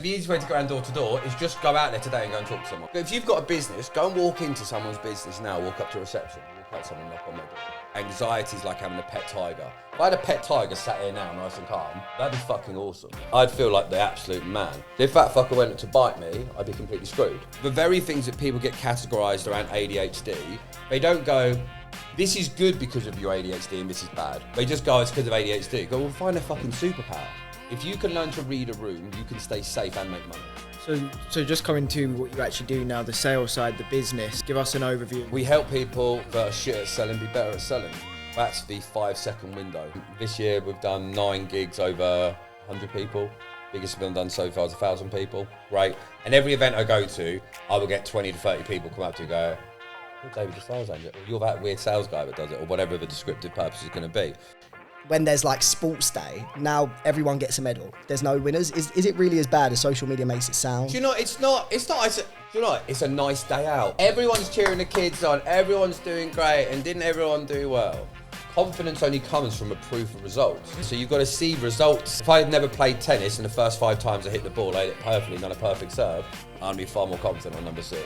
The easiest way to go around door to door is just go out there today and go and talk to someone. But if you've got a business, go and walk into someone's business now, walk up to reception, walk out to someone, knock on their door. Anxiety is like having a pet tiger. If I had a pet tiger sat here now, nice and calm, that'd be fucking awesome. I'd feel like the absolute man. If that fucker went to bite me, I'd be completely screwed. The very things that people get categorised around ADHD, they don't go, this is good because of your ADHD and this is bad. They just go, it's because of ADHD. Go, well, find a fucking superpower. If you can learn to read a room, you can stay safe and make money. So just coming to what you actually do now, the sales side, the business, give us an overview. We help people that are shit at selling be better at selling. That's the 5-second window. This year we've done 9 gigs over 100 people. Biggest we've done so far is 1,000 people. Great. And every event I go to, I will get 20 to 30 people come up to go, you're David the sales agent, or you're that weird sales guy that does it, or whatever the descriptive purpose is going to be. When there's like sports day, now everyone gets a medal. There's no winners. Is it really as bad as social media makes it sound? Do you know, it's not, do you know, it's a nice day out. Everyone's cheering the kids on, everyone's doing great, and didn't everyone do well? Confidence only comes from a proof of results. So you've got to see results. If I had never played tennis and the first 5 times I hit the ball, I hit it perfectly, done a perfect serve, I'd be far more confident on number 6.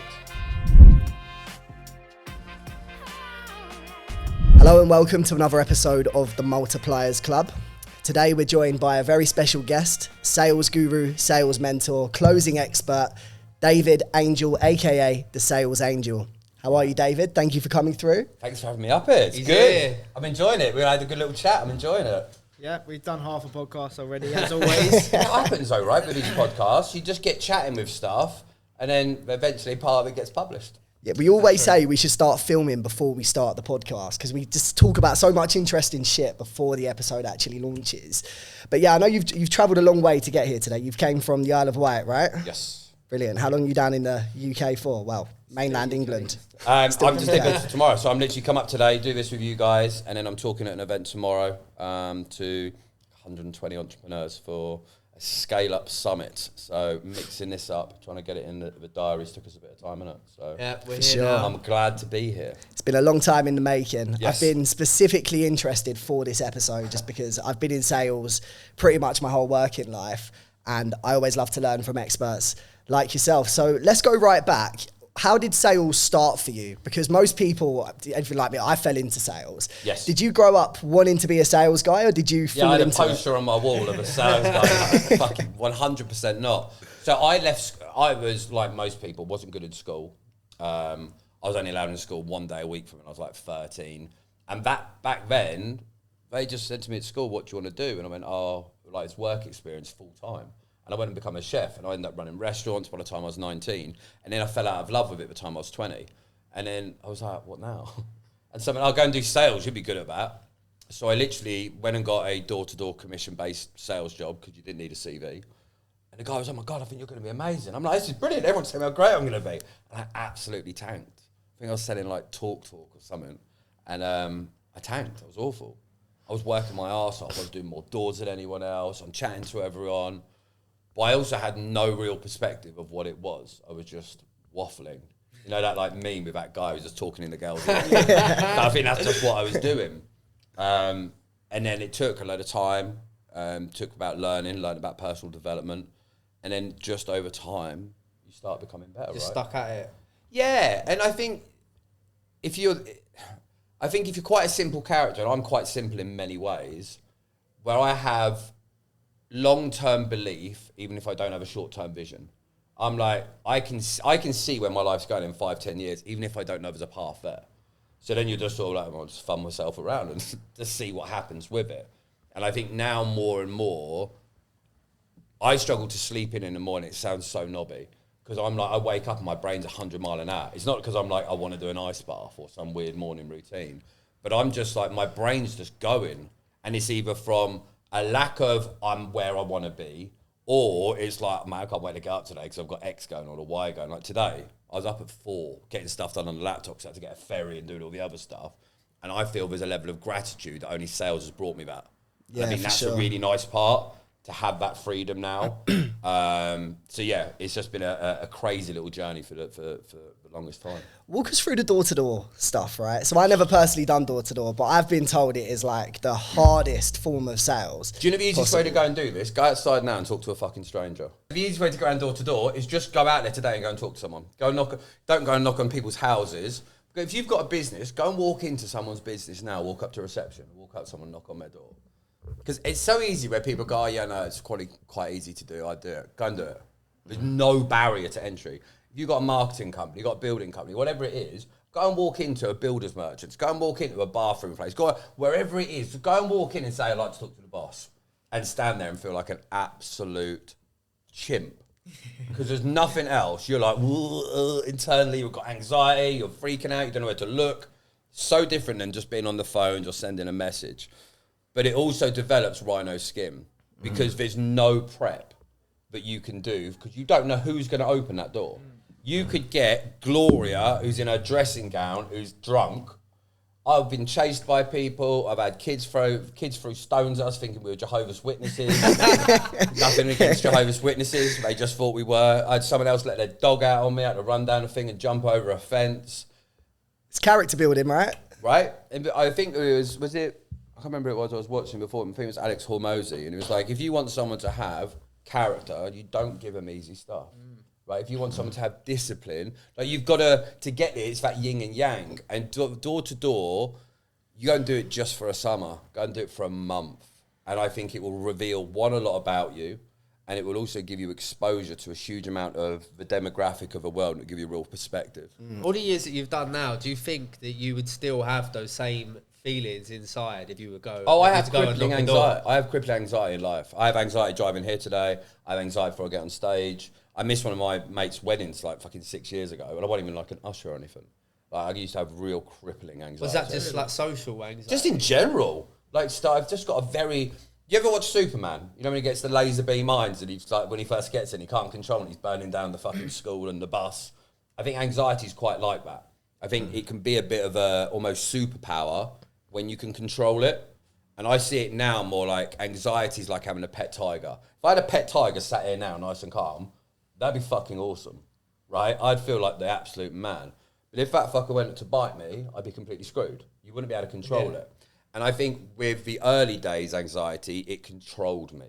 Hello and welcome to another episode of the Multipliers Club. Today we're joined by a very special guest, sales guru, sales mentor, closing expert, David Angel, aka the Sales Angel. How are you, David? Thank you for coming through. Thanks for having me up here. It's good. Here. I'm enjoying it. We had a good little chat. I'm enjoying it. Yeah, we've done half a podcast already, as always. It happens though, right, with these podcasts. You just get chatting with stuff, and then eventually part of it gets published. Yeah, we always say we should start filming before we start the podcast because we just talk about so much interesting shit before the episode actually launches. But yeah, I know you've travelled a long way to get here today. You've came from the Isle of Wight, right? Yes. Brilliant. How long are you down in the UK for? Well, mainland England. I'm just leaving tomorrow, so I'm literally come up today, do this with you guys, and then I'm talking at an event tomorrow to 120 entrepreneurs for a scale-up summit. So mixing this up, trying to get it in the diaries took us a bit of time, innit? So yeah, we're here now. I'm glad to be here. It's been a long time in the making. Yes. I've been specifically interested for this episode just because I've been in sales pretty much my whole working life, and I always love to learn from experts like yourself. So let's go right back. How did sales start for you? Because most people, anything like me, I fell into sales. Yes. Did you grow up wanting to be a sales guy, or did you fall into it? Yeah, I had a poster on my wall of a sales guy. Fucking 100% not. So I was like most people, wasn't good at school. I was only allowed in school 1 day a week from when I was like 13. And back then, they just said to me at school, what do you want to do? And I went, like it's work experience full time. And I went and become a chef, and I ended up running restaurants by the time I was 19. And then I fell out of love with it by the time I was 20. And then I was like, what now? And so I went, I'll go and do sales, you'd be good at that. So I literally went and got a door-to-door commission-based sales job because you didn't need a CV. And the guy was, oh my God, I think you're going to be amazing. I'm like, this is brilliant. Everyone's telling me how great I'm going to be. And I absolutely tanked. I think I was selling like talk or something. And I tanked. I was awful. I was working my arse off. I was doing more doors than anyone else. I'm chatting to everyone. But I also had no real perspective of what it was. I was just waffling. You know, that like meme with that guy who's just talking in the girls' ear. I think that's just what I was doing. And then it took a lot of time, took about learning about personal development. And then just over time, you start becoming better, Just right? stuck at it. Yeah, and I think if you're quite a simple character, and I'm quite simple in many ways, where I have long-term belief, even if I don't have a short-term vision. I'm like, I can see where my life's going in 5-10 years, even if I don't know there's a path there. So then you're just sort of like, I'll just fun myself around and just see what happens with it. And I think now more and more, I struggle to sleep in the morning. It sounds so knobby, because I'm like, I wake up and my brain's 100 mile an hour. It's not because I'm like, I want to do an ice bath or some weird morning routine, but I'm just like, my brain's just going, and it's either from a lack of I'm where I want to be, or it's like, man, I can't wait to get up today because I've got X going or Y going. Like today, I was up at 4 getting stuff done on the laptop because I had to get a ferry and do all the other stuff. And I feel there's a level of gratitude that only sales has brought me that. Yeah, I think for that's sure. a really nice part. to have that freedom now. So yeah, it's just been a crazy little journey for the longest time. Walk us through the door-to-door stuff, right? So I never personally done door-to-door, but I've been told it is like the hardest form of sales. Do you know the easiest way to go and do this? Go outside now and talk to a fucking stranger. The easiest way to go around door to door is just go out there today and go and talk to someone. Don't go and knock on people's houses. If you've got a business, go and walk into someone's business now, walk up to reception, walk up to someone, knock on their door. Because it's so easy where people go, oh, yeah, no, it's quite easy to do. I do it. Go and do it. There's no barrier to entry. If you've got a marketing company, you've got a building company, whatever it is, go and walk into a builder's merchants, go and walk into a bathroom place, go wherever it is, go and walk in and say, I'd like to talk to the boss, and stand there and feel like an absolute chimp. Because there's nothing else. You're like, internally, you've got anxiety, you're freaking out, you don't know where to look. So different than just being on the phone, just sending a message. But it also develops rhino skin because there's no prep that you can do because you don't know who's going to open that door. You could get Gloria, who's in her dressing gown, who's drunk. I've been chased by people. I've had kids throw stones at us thinking we were Jehovah's Witnesses. Nothing against Jehovah's Witnesses. They just thought we were. I had someone else let their dog out on me. I had to run down a thing and jump over a fence. It's character building, right? Right? And I think it was it? I can't remember who it was I was watching before. I think it was Alex Hormozy. And it was like, if you want someone to have character, you don't give them easy stuff. Right, if you want someone to have discipline, like you've got to get it. It's that yin and yang. And door to door, you go and do it just for a summer. Go and do it for a month. And I think it will reveal, a lot about you. And it will also give you exposure to a huge amount of the demographic of the world and give you a real perspective. All the years that you've done now, do you think that you would still have those same feelings inside if you would go? Oh, I have crippling anxiety. I have crippling anxiety in life. I have anxiety driving here today. I have anxiety before I get on stage. I missed one of my mates' weddings like fucking 6 years ago, and I wasn't even like an usher or anything. Like I used to have real crippling anxiety. Was that just like social anxiety? Just in general. Like, I've just got a very... You ever watch Superman? You know when he gets the laser beam mines and he's like, when he first gets in, he can't control it, he's burning down the fucking school and the bus. I think anxiety is quite like that. I think it can be a bit of a almost superpower when you can control it. And I see it now more like anxiety is like having a pet tiger. If I had a pet tiger sat here now nice and calm, that'd be fucking awesome, right? I'd feel like the absolute man. But if that fucker went to bite me, I'd be completely screwed. You wouldn't be able to control it. And I think with the early days anxiety, it controlled me.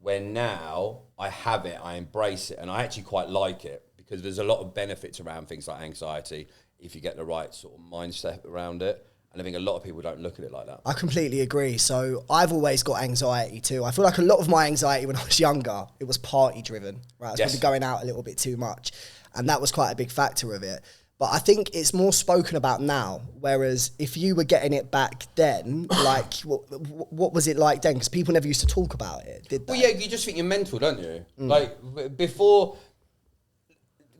Where now I have it, I embrace it, and I actually quite like it because there's a lot of benefits around things like anxiety if you get the right sort of mindset around it. And I think a lot of people don't look at it like that. I completely agree. So I've always got anxiety too. I feel like a lot of my anxiety when I was younger, it was party driven, right? I was probably going out a little bit too much. And that was quite a big factor of it. But I think it's more spoken about now. Whereas if you were getting it back then, like, what was it like then? Because people never used to talk about it, did they? Well, yeah, you just think you're mental, don't you? Like, before...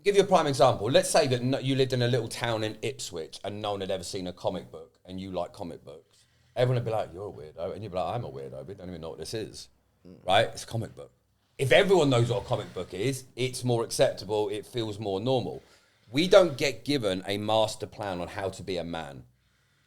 Give you a prime example. Let's say that you lived in a little town in Ipswich and no one had ever seen a comic book and you like comic books. Everyone would be like, you're a weirdo. And you'd be like, I'm a weirdo. We don't even know what this is. Right? It's a comic book. If everyone knows what a comic book is, it's more acceptable. It feels more normal. We don't get given a master plan on how to be a man.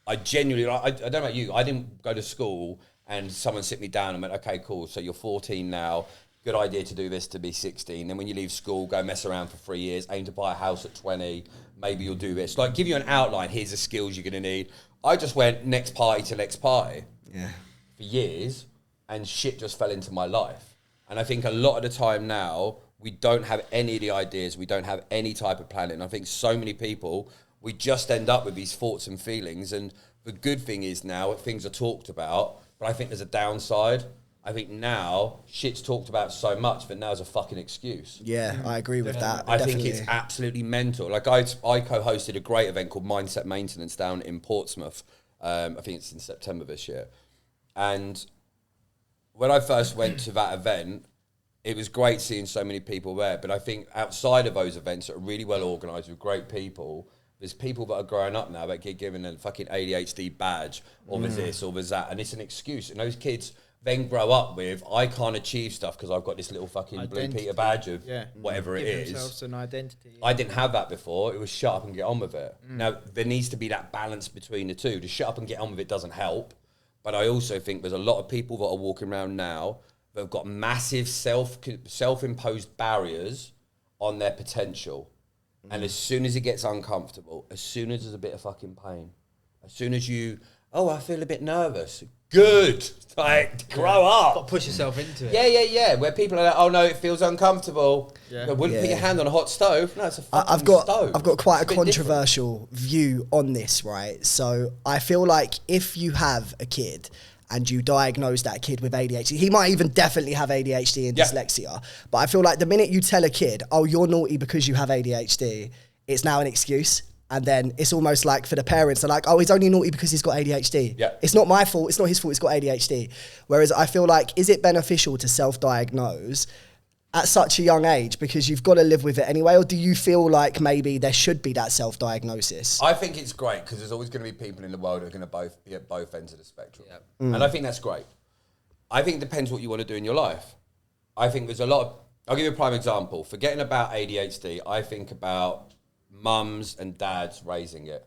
I genuinely, I don't know about you. I didn't go to school and someone sit me down and went, okay, cool. So you're 14 now. Good idea to do this to be 16. Then when you leave school, go mess around for 3 years, aim to buy a house at 20. Maybe you'll do this. Like, give you an outline. Here's the skills you're going to need. I just went next party to next party for years, and shit just fell into my life. And I think a lot of the time now, we don't have any of the ideas. We don't have any type of planning. And I think so many people, we just end up with these thoughts and feelings. And the good thing is now things are talked about, but I think there's a downside. I think now shit's talked about so much that now's a fucking excuse. Yeah, I agree with that. I think it's absolutely mental. Like I co-hosted a great event called Mindset Maintenance down in Portsmouth. I think it's in September this year. And when I first went to that event, it was great seeing so many people there. But I think outside of those events that are really well organised with great people, there's people that are growing up now that get given a fucking ADHD badge or there's this or there's that. And it's an excuse. And those kids then grow up with, I can't achieve stuff because I've got this little fucking Identity. Blue Peter badge of whatever it Give is. themselves an identity. I didn't have that before. It was shut up and get on with it. Now, there needs to be that balance between the two. To shut up and get on with it doesn't help. But I also think there's a lot of people that are walking around now that have got massive self-imposed barriers on their potential. And as soon as it gets uncomfortable, as soon as there's a bit of fucking pain, as soon as I feel a bit nervous. Good. Like, grow up. Got to push yourself into it. Yeah. Where people are like, oh no, it feels uncomfortable. Yeah. You wouldn't put your hand on a hot stove. No, it's a fucking stove. I've got quite a controversial view on this, right? So I feel like if you have a kid and you diagnose that kid with ADHD, he might even definitely have ADHD and dyslexia. But I feel like the minute you tell a kid, oh, you're naughty because you have ADHD, it's now an excuse. And then it's almost like for the parents, they're like, oh, he's only naughty because he's got ADHD. Yeah. It's not my fault. It's not his fault. He's got ADHD. Whereas I feel like, is it beneficial to self-diagnose at such a young age because you've got to live with it anyway? Or do you feel like maybe there should be that self-diagnosis? I think it's great because there's always going to be people in the world who are going to be at both ends of the spectrum. Yep. And I think that's great. I think it depends what you want to do in your life. I think there's a lot of, I'll give you a prime example. Forgetting about ADHD, I think about mums and dads raising it.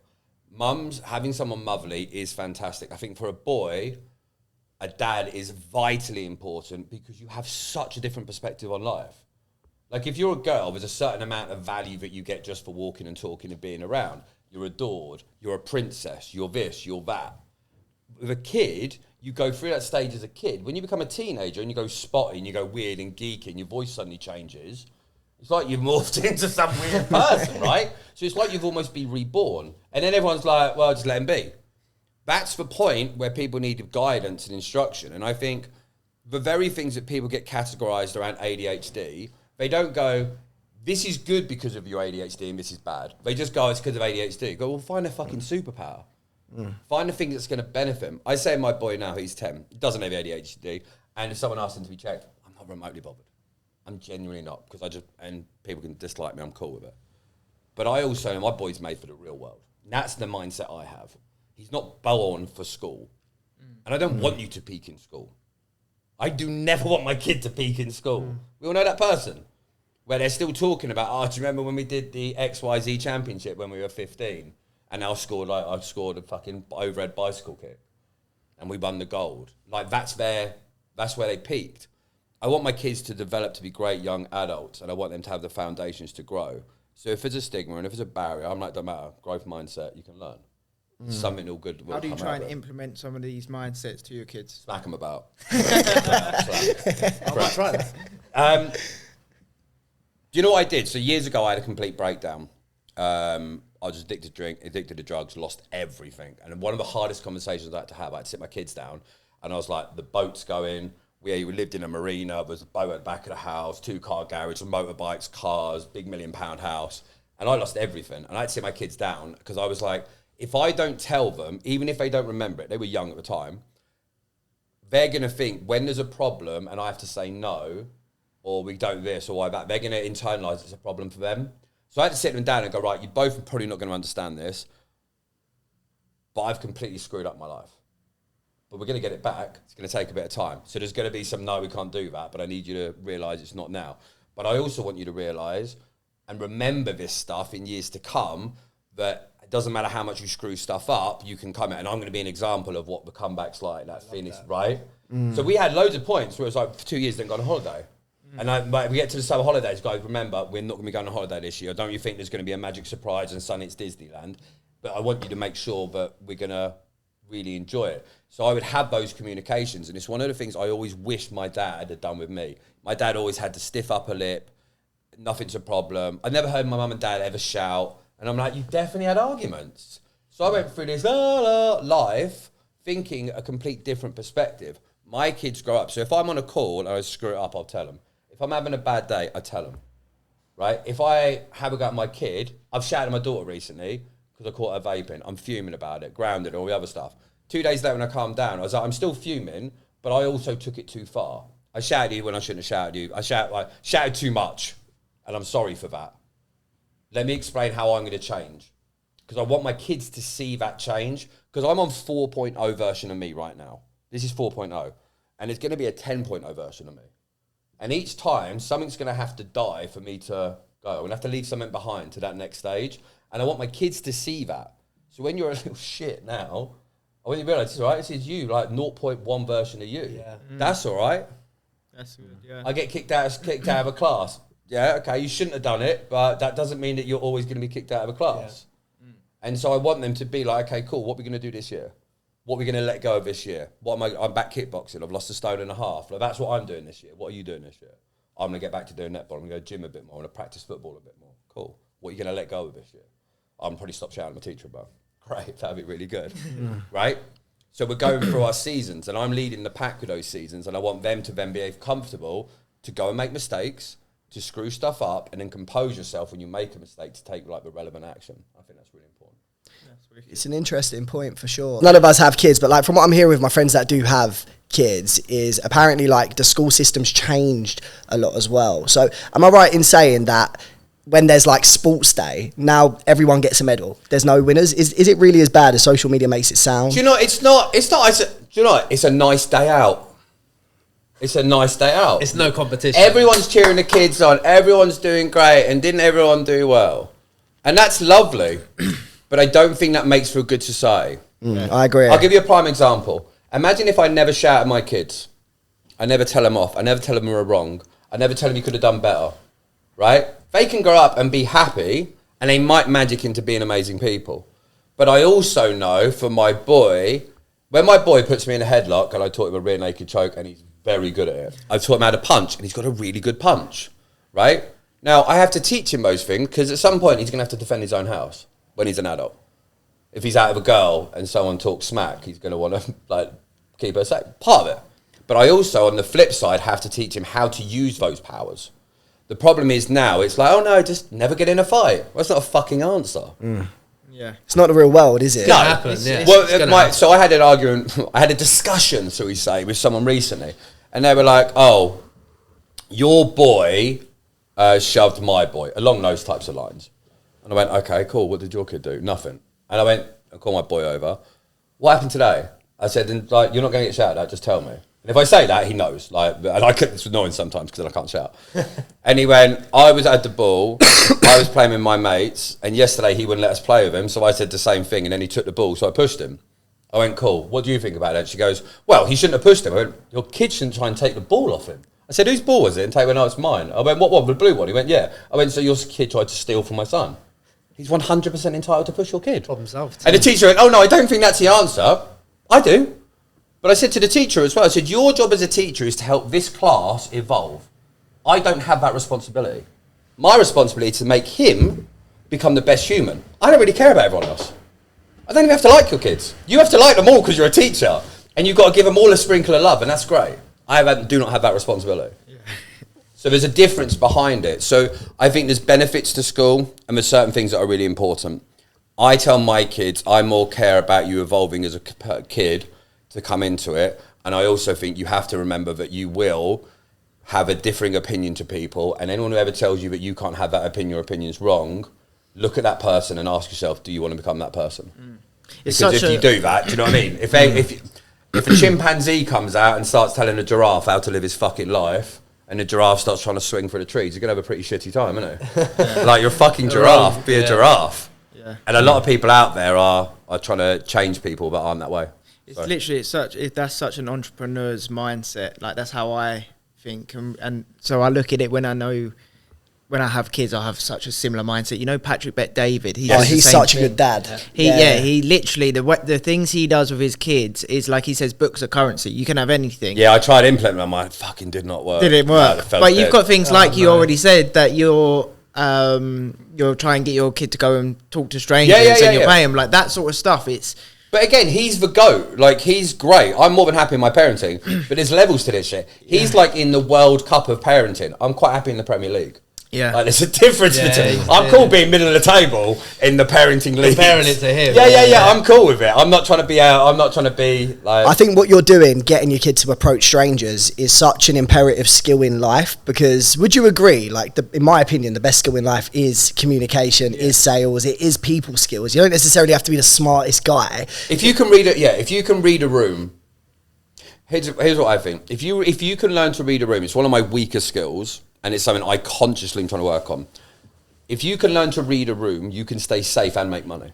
Mums, having someone motherly is fantastic. I think for a boy, a dad is vitally important because you have such a different perspective on life. Like if you're a girl, there's a certain amount of value that you get just for walking and talking and being around. You're adored, you're a princess, you're this, you're that. With a kid, you go through that stage as a kid. When you become a teenager and you go spotty and you go weird and geeky and your voice suddenly changes, it's like you've morphed into some weird person, right? So it's like you've almost been reborn. And then everyone's like, well, just let him be. That's the point where people need guidance and instruction. And I think the very things that people get categorized around ADHD, they don't go, this is good because of your ADHD and this is bad. They just go, it's because of ADHD. Go, well, find a fucking superpower. Find the thing that's going to benefit him. I say my boy now, he's 10, he doesn't have ADHD. And if someone asks him to be checked, I'm not remotely bothered. I'm genuinely not, because and people can dislike me, I'm cool with it. But I also know my boy's made for the real world. And that's the mindset I have. He's not born for school. And I don't want you to peak in school. I do never want my kid to peak in school. We all know that person. Where they're still talking about, oh, do you remember when we did the XYZ championship when we were 15? And I scored a fucking overhead bicycle kick. And we won the gold. Like, that's where they peaked. I want my kids to develop to be great young adults, and I want them to have the foundations to grow. So if there's a stigma and if there's a barrier, I'm like, don't matter, growth mindset, you can learn. Something all good will How do you come try out and of it. implement some of these mindsets to your kids? Smack them about. I might try that. Do you know what I did? So years ago, I had a complete breakdown. I was addicted to drink, addicted to drugs, lost everything. And one of the hardest conversations I had to have, I had to sit my kids down, and I was like, the boat's going. We lived in a marina. There was a boat at the back of the house, 2-car garage, motorbikes, cars, big £1 million house. And I lost everything. And I had to sit my kids down because I was like, if I don't tell them, even if they don't remember it, they were young at the time, they're going to think when there's a problem and I have to say no, or we don't this or why that, they're going to internalize it's a problem for them. So I had to sit them down and go, right, you both are probably not going to understand this, but I've completely screwed up my life. But we're going to get it back. It's going to take a bit of time. So there's going to be some, no, we can't do that, but I need you to realise it's not now. But I also want you to realise and remember this stuff in years to come, that it doesn't matter how much you screw stuff up, you can come out. And I'm going to be an example of what the comeback's like, that Phoenix, right? So we had loads of points where it was like, for 2 years, didn't go on a holiday. And we get to the summer holidays, guys, remember, we're not going to be going on holiday this year. Don't you think there's going to be a magic surprise and suddenly it's Disneyland? But I want you to make sure that we're going to really enjoy it. So I would have those communications, and it's one of the things I always wish my dad had done with me. My dad always had to stiff up a lip, nothing's a problem. I never heard my mum and dad ever shout, and I'm like, you definitely had arguments. So I went through this life thinking a complete different perspective. My kids grow up, so if I'm on a call and I screw it up, I'll tell them. If I'm having a bad day, I tell them, right? If I have a go at my kid, I've shouted at my daughter recently because I caught her vaping. I'm fuming about it, grounded, all the other stuff. 2 days later when I calmed down, I was like, I'm still fuming, but I also took it too far. I shouted at you when I shouldn't have shouted at you. I shouted too much, and I'm sorry for that. Let me explain how I'm going to change, because I want my kids to see that change, because I'm on 4.0 version of me right now. This is 4.0, and it's going to be a 10.0 version of me. And each time, something's going to have to die for me to go. I'm going to have to leave something behind to that next stage. And I want my kids to see that. So when you're a little shit now, I want you to realise, right, this is you, like 0.1 version of you. Yeah. That's all right. That's good. Yeah. I get kicked out of a class. Yeah, okay, you shouldn't have done it, but that doesn't mean that you're always going to be kicked out of a class. Yeah. And so I want them to be like, okay, cool, what are we going to do this year? What are we going to let go of this year? I'm back kickboxing. I've lost 1.5 stone. Like, that's what I'm doing this year. What are you doing this year? I'm going to get back to doing netball. I'm going to go gym a bit more. I'm going to practice football a bit more. Cool. What are you going to let go of this year? I'm probably stop shouting at my teacher about. Great, that'd be really good. Right? So we're going through our seasons, and I'm leading the pack with those seasons, and I want them to then be comfortable to go and make mistakes, to screw stuff up, and then compose yourself when you make a mistake to take like the relevant action. I think that's really important. It's an interesting point for sure. None of us have kids, but like from what I'm hearing with my friends that do have kids is apparently like the school system's changed a lot as well. So am I right in saying that when there's like sports day, now everyone gets a medal? There's no winners. Is it really as bad as social media makes it sound? Do you know, it's not, do you know what? It's a nice day out. It's a nice day out. It's no competition. Everyone's cheering the kids on. Everyone's doing great. And didn't everyone do well? And that's lovely. But I don't think that makes for a good society. I agree. I'll give you a prime example. Imagine if I never shout at my kids. I never tell them off. I never tell them we're wrong. I never tell them you could have done better. Right? They can grow up and be happy, and they might magic into being amazing people. But I also know for my boy, when my boy puts me in a headlock and I taught him a rear naked choke, and he's very good at it. I taught him how to punch, and he's got a really good punch. Right? Now, I have to teach him those things, because at some point he's going to have to defend his own house when he's an adult. If he's out of a girl and someone talks smack, he's going to want to like keep her safe. Part of it. But I also, on the flip side, have to teach him how to use those powers. The problem is now, it's like, oh no, just never get in a fight. Well, that's not a fucking answer. Yeah. It's not the real world, is it? No. Well, so I had an argument, I had a discussion, shall we say, with someone recently. And they were like, oh, your boy shoved my boy, along those types of lines. And I went, okay, cool. What did your kid do? Nothing. And I went, I called my boy over. What happened today? I said, like, you're not going to get shouted at, just tell me. And if I say that, he knows. Like, and I couldn't, it's annoying sometimes because I can't shout. And he went, I was at the ball, I was playing with my mates, and yesterday he wouldn't let us play with him, so I said the same thing, and then he took the ball, so I pushed him. I went, cool, what do you think about it? She goes, well, he shouldn't have pushed him. I went, your kid shouldn't try and take the ball off him. I said, whose ball was it? And Tate went, no, it's mine. I went, what, the blue one? He went, yeah. I went, so your kid tried to steal from my son. He's 100% entitled to push your kid. Problem solved. And the teacher went, oh no, I don't think that's the answer. I do. But I said to the teacher as well, I said, your job as a teacher is to help this class evolve. I don't have that responsibility. My responsibility is to make him become the best human. I don't really care about everyone else. I don't even have to like your kids. You have to like them all because you're a teacher. And you've got to give them all a sprinkle of love, and that's great. Do not have that responsibility. Yeah. So there's a difference behind it. So I think there's benefits to school, and there's certain things that are really important. I tell my kids, I more care about you evolving as a kid to come into it. And I also think you have to remember that you will have a differing opinion to people. And anyone who ever tells you that you can't have that opinion or opinion is wrong, look at that person and ask yourself, do you want to become that person? Because if you do that, do you know what I mean? If a chimpanzee comes out and starts telling a giraffe how to live his fucking life, and the giraffe starts trying to swing for the trees, you're going to have a pretty shitty time, isn't it? Yeah. Like, you're a fucking giraffe, be a giraffe. Yeah. And a lot of people out there are trying to change people, but aren't that way. It's literally, that's such an entrepreneur's mindset. Like, that's how I think. And so I look at it when I have kids, I have such a similar mindset. You know, Patrick Bet-David. He's such a good dad. He literally, the things he does with his kids is like, he says, books are currency. You can have anything. Yeah, I tried to implement them. It fucking did not work. Didn't work. No, but you've got things like you already said that you're trying to get your kid to go and talk to strangers and you're paying them, like that sort of stuff. But again, he's the GOAT. Like, he's great. I'm more than happy in my parenting. But there's levels to this shit. He's like in the World Cup of parenting. I'm quite happy in the Premier League. Yeah, like, there's a difference between. I'm cool being middle of the table in the parenting league. Comparing it to him. Yeah. I'm cool with it. I'm not trying to be out. I'm not trying to be like. I think what you're doing, getting your kid to approach strangers, is such an imperative skill in life. Because would you agree? Like, in my opinion, the best skill in life is communication, is sales, it is people skills. You don't necessarily have to be the smartest guy. If you can read it, if you can read a room. Here's what I think. If you can learn to read a room, it's one of my weaker skills. And it's something I consciously am trying to work on. If you can learn to read a room, you can stay safe and make money.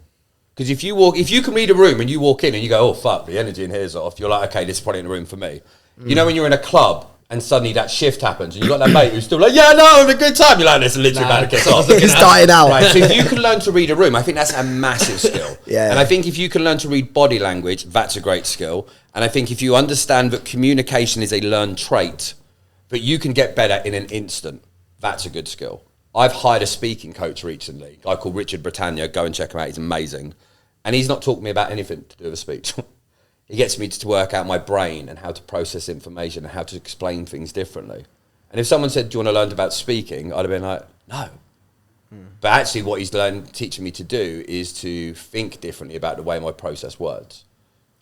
Because if you can read a room and you walk in and you go, oh fuck, the energy in here is off, you're like, okay, this is probably in a room for me. You know, when you're in a club And suddenly that shift happens, and you got that mate who's still like, yeah, no, I'm having a good time. You're like, this is literally about to kick off. It's dying out. Right, so if you can learn to read a room, I think that's a massive skill. Yeah. And I think if you can learn to read body language, that's a great skill. And I think if you understand that communication is a learned trait, but you can get better in an instant, that's a good skill. I've hired a speaking coach recently, a guy called Richard Britannia. Go and check him out. He's amazing. And he's not talking me about anything to do with a speech. He gets me to work out my brain and how to process information and how to explain things differently. And if someone said, do you want to learn about speaking? I'd have been like, no. But actually what he's teaching me to do is to think differently about the way I process words.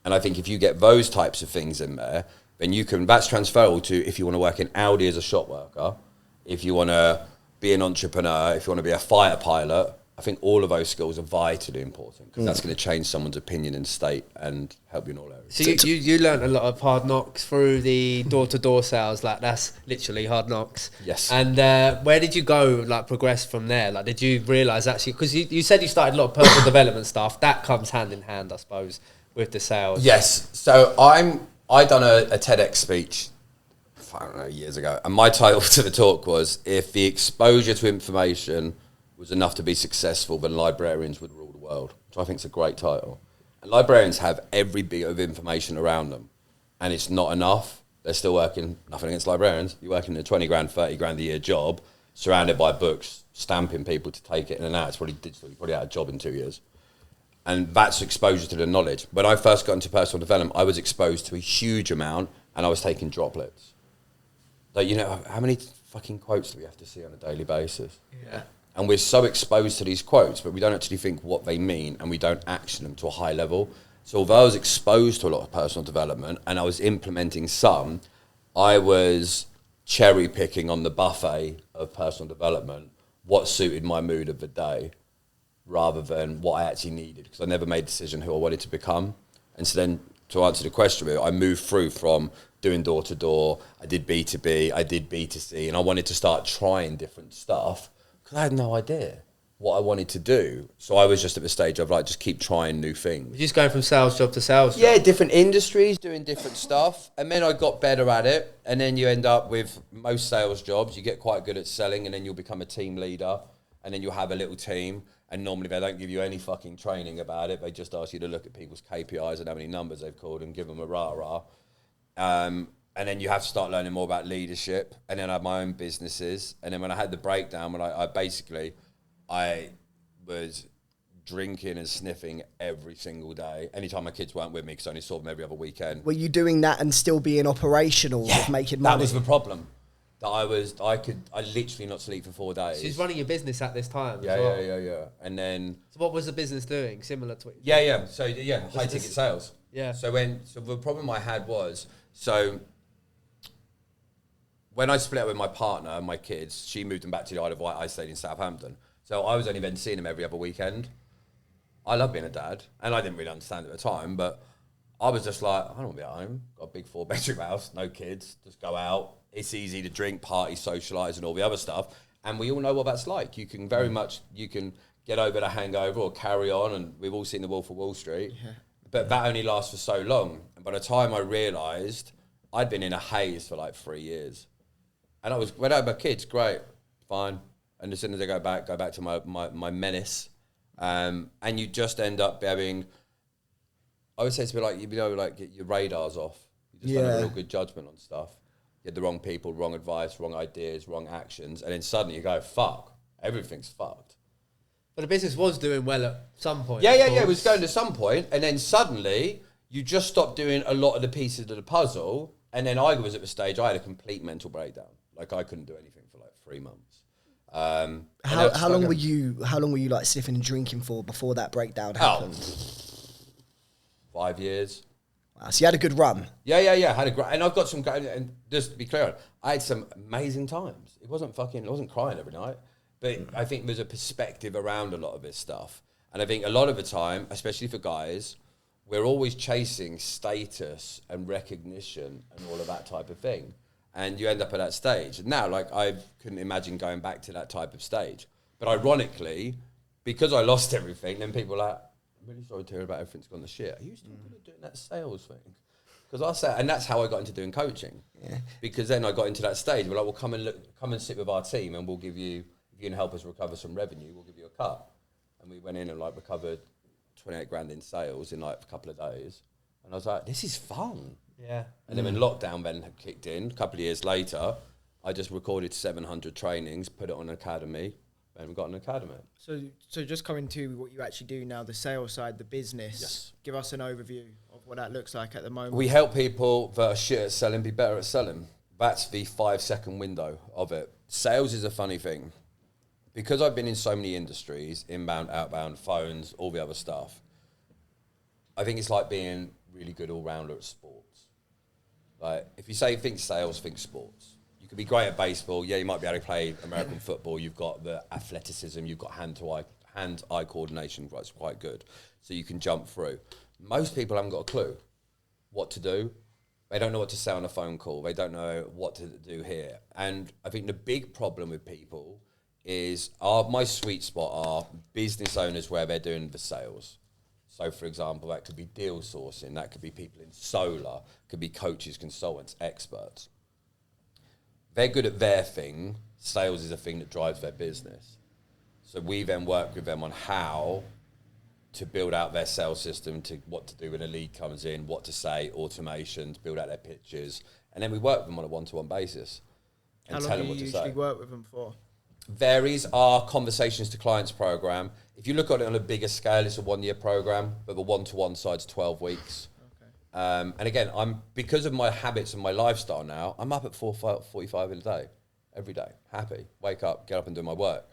And I think if you get those types of things in there, then that's transferable to if you want to work in Audi as a shop worker, if you want to be an entrepreneur, if you want to be a fighter pilot. I think all of those skills are vitally important because that's going to change someone's opinion and state and help you in all areas. So you learned a lot of hard knocks through the door-to-door sales. Like, that's literally hard knocks. Yes. And where did you go, like, progress from there? Like, did you realise actually, because you said you started a lot of personal development stuff, that comes hand in hand, I suppose, with the sales. Yes. So I done a TEDx speech, I don't know, years ago. And my title to the talk was, if the exposure to information was enough to be successful, then librarians would rule the world, which I think is a great title. And librarians have every bit of information around them, and it's not enough. They're still working, nothing against librarians, you're working in a 20 grand, 30 grand a year job, surrounded by books, stamping people to take it in and out. It's probably digital, you're probably out of a job in 2 years. And that's exposure to the knowledge. When I first got into personal development, I was exposed to a huge amount, and I was taking droplets. Like, you know, how many fucking quotes do we have to see on a daily basis? Yeah. And we're so exposed to these quotes, but we don't actually think what they mean, and we don't action them to a high level. So although I was exposed to a lot of personal development and I was implementing some, I was cherry picking on the buffet of personal development what suited my mood of the day rather than what I actually needed, because I never made a decision who I wanted to become. And so then, to answer the question, I moved through from doing door-to-door, I did B2B, I did B2C, and I wanted to start trying different stuff because I had no idea what I wanted to do. So I was just at the stage of, like, just keep trying new things. You're just going from sales job to sales job? Yeah, different industries, doing different stuff. And then I got better at it. And then you end up with most sales jobs, you get quite good at selling, and then you'll become a team leader. And then you'll have a little team. And normally they don't give you any fucking training about it. They just ask you to look at people's KPIs and how many numbers they've called and give them a rah-rah. And then you have to start learning more about leadership. And then I had my own businesses. And then when I had the breakdown, when I was drinking and sniffing every single day. Anytime my kids weren't with me, because I only saw them every other weekend. Were you doing that and still being operational with making money? That was the problem. That I literally not sleep for 4 days. So he's running your business at this time Yeah, as well. yeah. And then... So what was the business doing, similar to what you Yeah. So, high ticket sales. Yeah. So the problem I had was, when I split up with my partner and my kids, she moved them back to the Isle of Wight, I stayed in Southampton. So I was only then seeing them every other weekend. I love being a dad, and I didn't really understand it at the time, but I was just like, I don't want to be at home. Got a big 4-bedroom house, no kids, just go out. It's easy to drink, party, socialise, and all the other stuff. And we all know what that's like. You can you can get over the hangover or carry on, and we've all seen The Wolf of Wall Street. Yeah. But that only lasts for so long. And by the time I realised, I'd been in a haze for like 3 years. And when I had my kids, great, fine. And as soon as I go back to my menace. And you just end up having, I would say it's a bit like, like get your radars off. You just don't have a real good judgment on stuff. You had the wrong people, wrong advice, wrong ideas, wrong actions. And then suddenly you go, fuck, everything's fucked. But the business was doing well at some point. Yeah, it was going to some point. And then suddenly you just stopped doing a lot of the pieces of the puzzle. And then I was at the stage, I had a complete mental breakdown. Like I couldn't do anything for like 3 months. How long were you like sniffing and drinking for before that breakdown happened? 5 years. Wow, so you had a good run. Yeah. Had a great, and I've got some. And just to be clear, I had some amazing times. I wasn't crying every night, but I think there's a perspective around a lot of this stuff, and I think a lot of the time, especially for guys, we're always chasing status and recognition and all of that type of thing. And you end up at that stage. And now, like, I couldn't imagine going back to that type of stage. But ironically, because I lost everything, then people are like, I'm really sorry to hear about everything's gone to shit. Are you still good at doing that sales thing? Because I said, and that's how I got into doing coaching. Yeah. Because then I got into that stage. We're like, well, come and sit with our team, and we'll give you, if you can help us recover some revenue, we'll give you a cut. And we went in and like recovered 28 grand in sales in like a couple of days. And I was like, this is fun. Yeah. And then when lockdown then kicked in, a couple of years later, I just recorded 700 trainings, put it on an academy, and we got an academy. So just coming to what you actually do now, the sales side, the business. Yes. Give us an overview of what that looks like at the moment. We help people that are shit at selling be better at selling. That's the 5-second window of it. Sales is a funny thing. Because I've been in so many industries, inbound, outbound, phones, all the other stuff, I think it's like being really good all-rounder at sports. Like, if you say think sales, think sports. You could be great at baseball. Yeah, you might be able to play American football. You've got the athleticism. You've got hand-eye coordination. That's quite good. So you can jump through. Most people haven't got a clue what to do. They don't know what to say on a phone call. They don't know what to do here. And I think the big problem with people is my sweet spot are business owners where they're doing the sales. So, for example, that could be deal sourcing. That could be people in solar. Could be coaches, consultants, experts. They're good at their thing. Sales is a thing that drives their business. So we then work with them on how to build out their sales system, to what to do when a lead comes in, what to say, automations, build out their pitches. And then we work with them on a one-to-one basis. How long do you usually work with them for? Varies. Our Conversations to Clients program. If you look at it on a bigger scale, it's a 1-year program, but the one-to-one side's 12 weeks. Okay. And again, because of my habits and my lifestyle now, I'm up at 4:45 in a day, every day, happy, wake up, get up and do my work.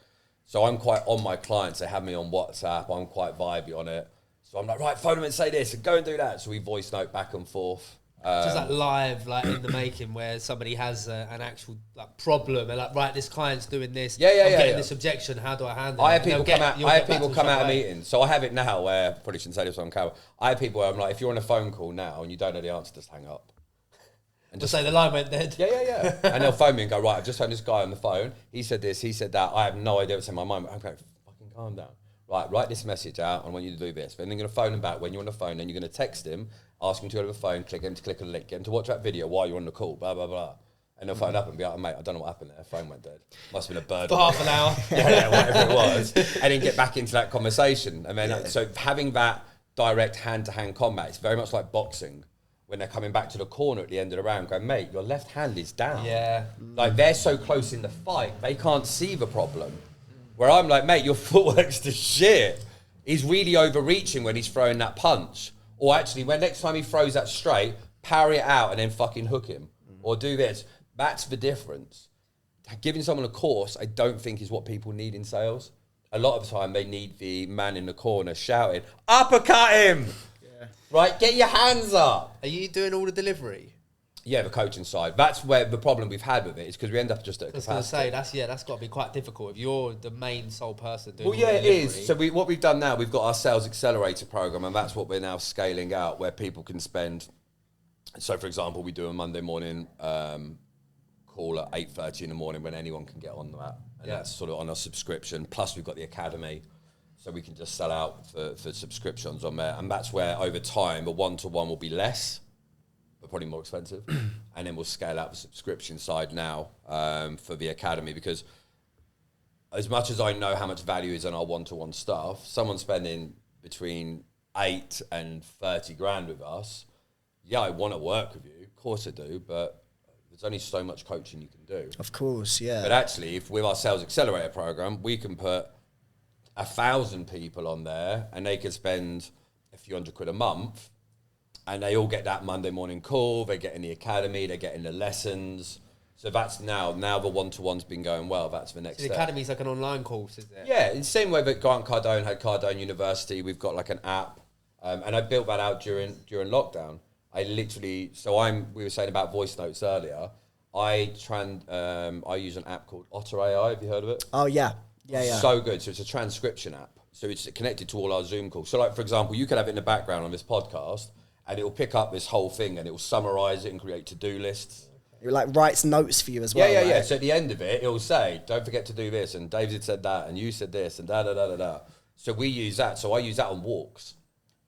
So I'm quite on my clients. They have me on WhatsApp. I'm quite vibey on it. So I'm like, right, phone them and say this and go and do that. So we voice note back and forth. Just like live, like in the making, where somebody has an actual like problem and like, right, this client's doing this. I'm getting this objection. How do I handle it? I have people come out of meetings. So I have it now where, probably shouldn't say this on camera. I have people where I'm like, if you're on a phone call now and you don't know the answer, just hang up. And just say the line went dead. Yeah. And they'll phone me and go, right, I've just phoned this guy on the phone. He said this, he said that. I have no idea what's in my mind. I'm going, fucking calm down. Right, write this message out. I want you to do this. Then you're going to phone him back when you're on the phone. Then you're going to text him, ask him to go to the phone, click him to click a link, get him to watch that video while you're on the call, blah, blah, blah. And they'll phone up and be like, mate, I don't know what happened there. Phone went dead. Must have been a bird. For half an hour. yeah, whatever it was. And then get back into that conversation. And then, so having that direct hand-to-hand combat, it's very much like boxing. When they're coming back to the corner at the end of the round, going, mate, your left hand is down. Yeah. Like, they're so close in the fight, they can't see the problem. Where I'm like, mate, your footwork's the shit. He's really overreaching when he's throwing that punch. Or actually, when next time he throws that straight, parry it out and then fucking hook him. Or do this. That's the difference. Giving someone a course, I don't think is what people need in sales. A lot of the time, they need the man in the corner shouting, uppercut him! Yeah. Right? Get your hands up! Are you doing all the delivery? Yeah, the coaching side. That's where the problem we've had with it is because we end up just at capacity. I was going to say, that's got to be quite difficult if you're the main sole person doing Well, yeah, the it delivery. is. So what we've done now, we've got our Sales Accelerator program, and that's what we're now scaling out, where people can spend. So, for example, we do a Monday morning call at 8:30 in the morning when anyone can get on that. And that's sort of on a subscription. Plus, we've got the Academy, so we can just sell out for subscriptions on there. And that's where, over time, a one-to-one will be less, but probably more expensive. And then we'll scale out the subscription side now for the Academy, because as much as I know how much value is in our one-to-one stuff, someone spending between 8 and 30 grand with us, yeah, I want to work with you. Of course I do, but there's only so much coaching you can do. Of course, yeah. But actually, if with our Sales Accelerator program, we can put 1,000 people on there and they can spend a few £100 a month, and they all get that Monday morning call, they get in the Academy, they get in the lessons. So that's now the one-to-one's been going well. That's the next step. The Academy's like an online course, is it? Yeah, in the same way that Grant Cardone had Cardone University, we've got like an app. And I built that out during lockdown. I literally, we were saying about voice notes earlier. I use an app called Otter AI. Have you heard of it? Oh, yeah. Yeah. So good. So it's a transcription app. So it's connected to all our Zoom calls. So like, for example, you could have it in the background on this podcast and it will pick up this whole thing and it will summarize it and create to-do lists. It like writes notes for you as well. Yeah. So at the end of it, it will say, don't forget to do this. And David said that and you said this and da-da-da-da-da. So we use that. So I use that on walks.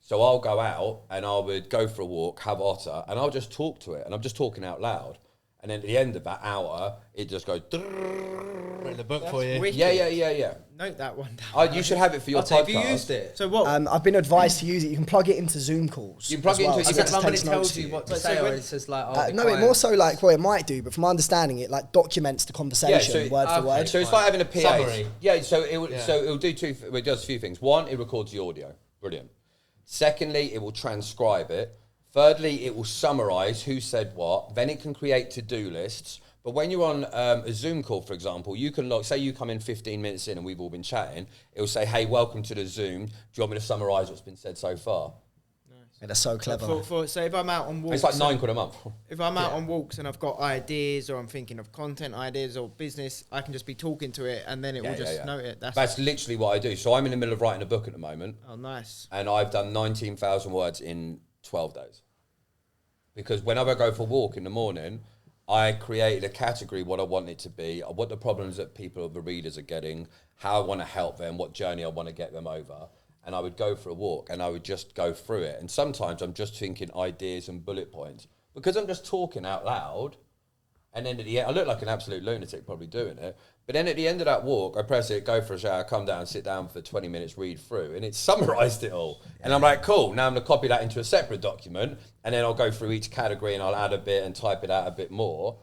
So I'll go out and I would go for a walk, have otter, and I'll just talk to it, and I'm just talking out loud. And then at the end of that hour, it just goes. Written the book for you. wicked. Yeah. Note that one down. You should have it for your podcast. Have you used it? So what? I've been advised to use it. You can plug it into Zoom calls. You can plug as it well. into- So is it that just when it takes notes tells for you you. what to But say, so or when- it says like, oh, No, it more so like, well, it might do, but from my understanding, it like documents the conversation word for word. So it's like having a PA. Summary. Yeah, so it'll do it does a few things. One, it records the audio. Brilliant. Secondly, it will transcribe it. Thirdly, it will summarize who said what. Then it can create to-do lists. But when you're on a Zoom call, for example, you can log, say you come in 15 minutes in and we've all been chatting, it will say, hey, welcome to the Zoom. Do you want me to summarize what's been said so far? Yeah, that's so clever. So if I'm out on walks, It's like £9 a month. if I'm out on walks and I've got ideas or I'm thinking of content ideas or business, I can just be talking to it and then it will just note it. That's literally what I do. So I'm in the middle of writing a book at the moment. Oh, nice. And I've done 19,000 words in 12 days. Because whenever I go for a walk in the morning, I created a category, what I want it to be, what the problems that people, the readers are getting, how I want to help them, what journey I want to get them over. And I would go for a walk and I would just go through it. And sometimes I'm just thinking ideas and bullet points. Because I'm just talking out loud, and then at the end, I look like an absolute lunatic probably doing it. But then at the end of that walk, I press it, go for a shower, come down, sit down for 20 minutes, read through, and it's summarised it all. And I'm like, cool, now I'm going to copy that into a separate document, and then I'll go through each category and I'll add a bit and type it out a bit more.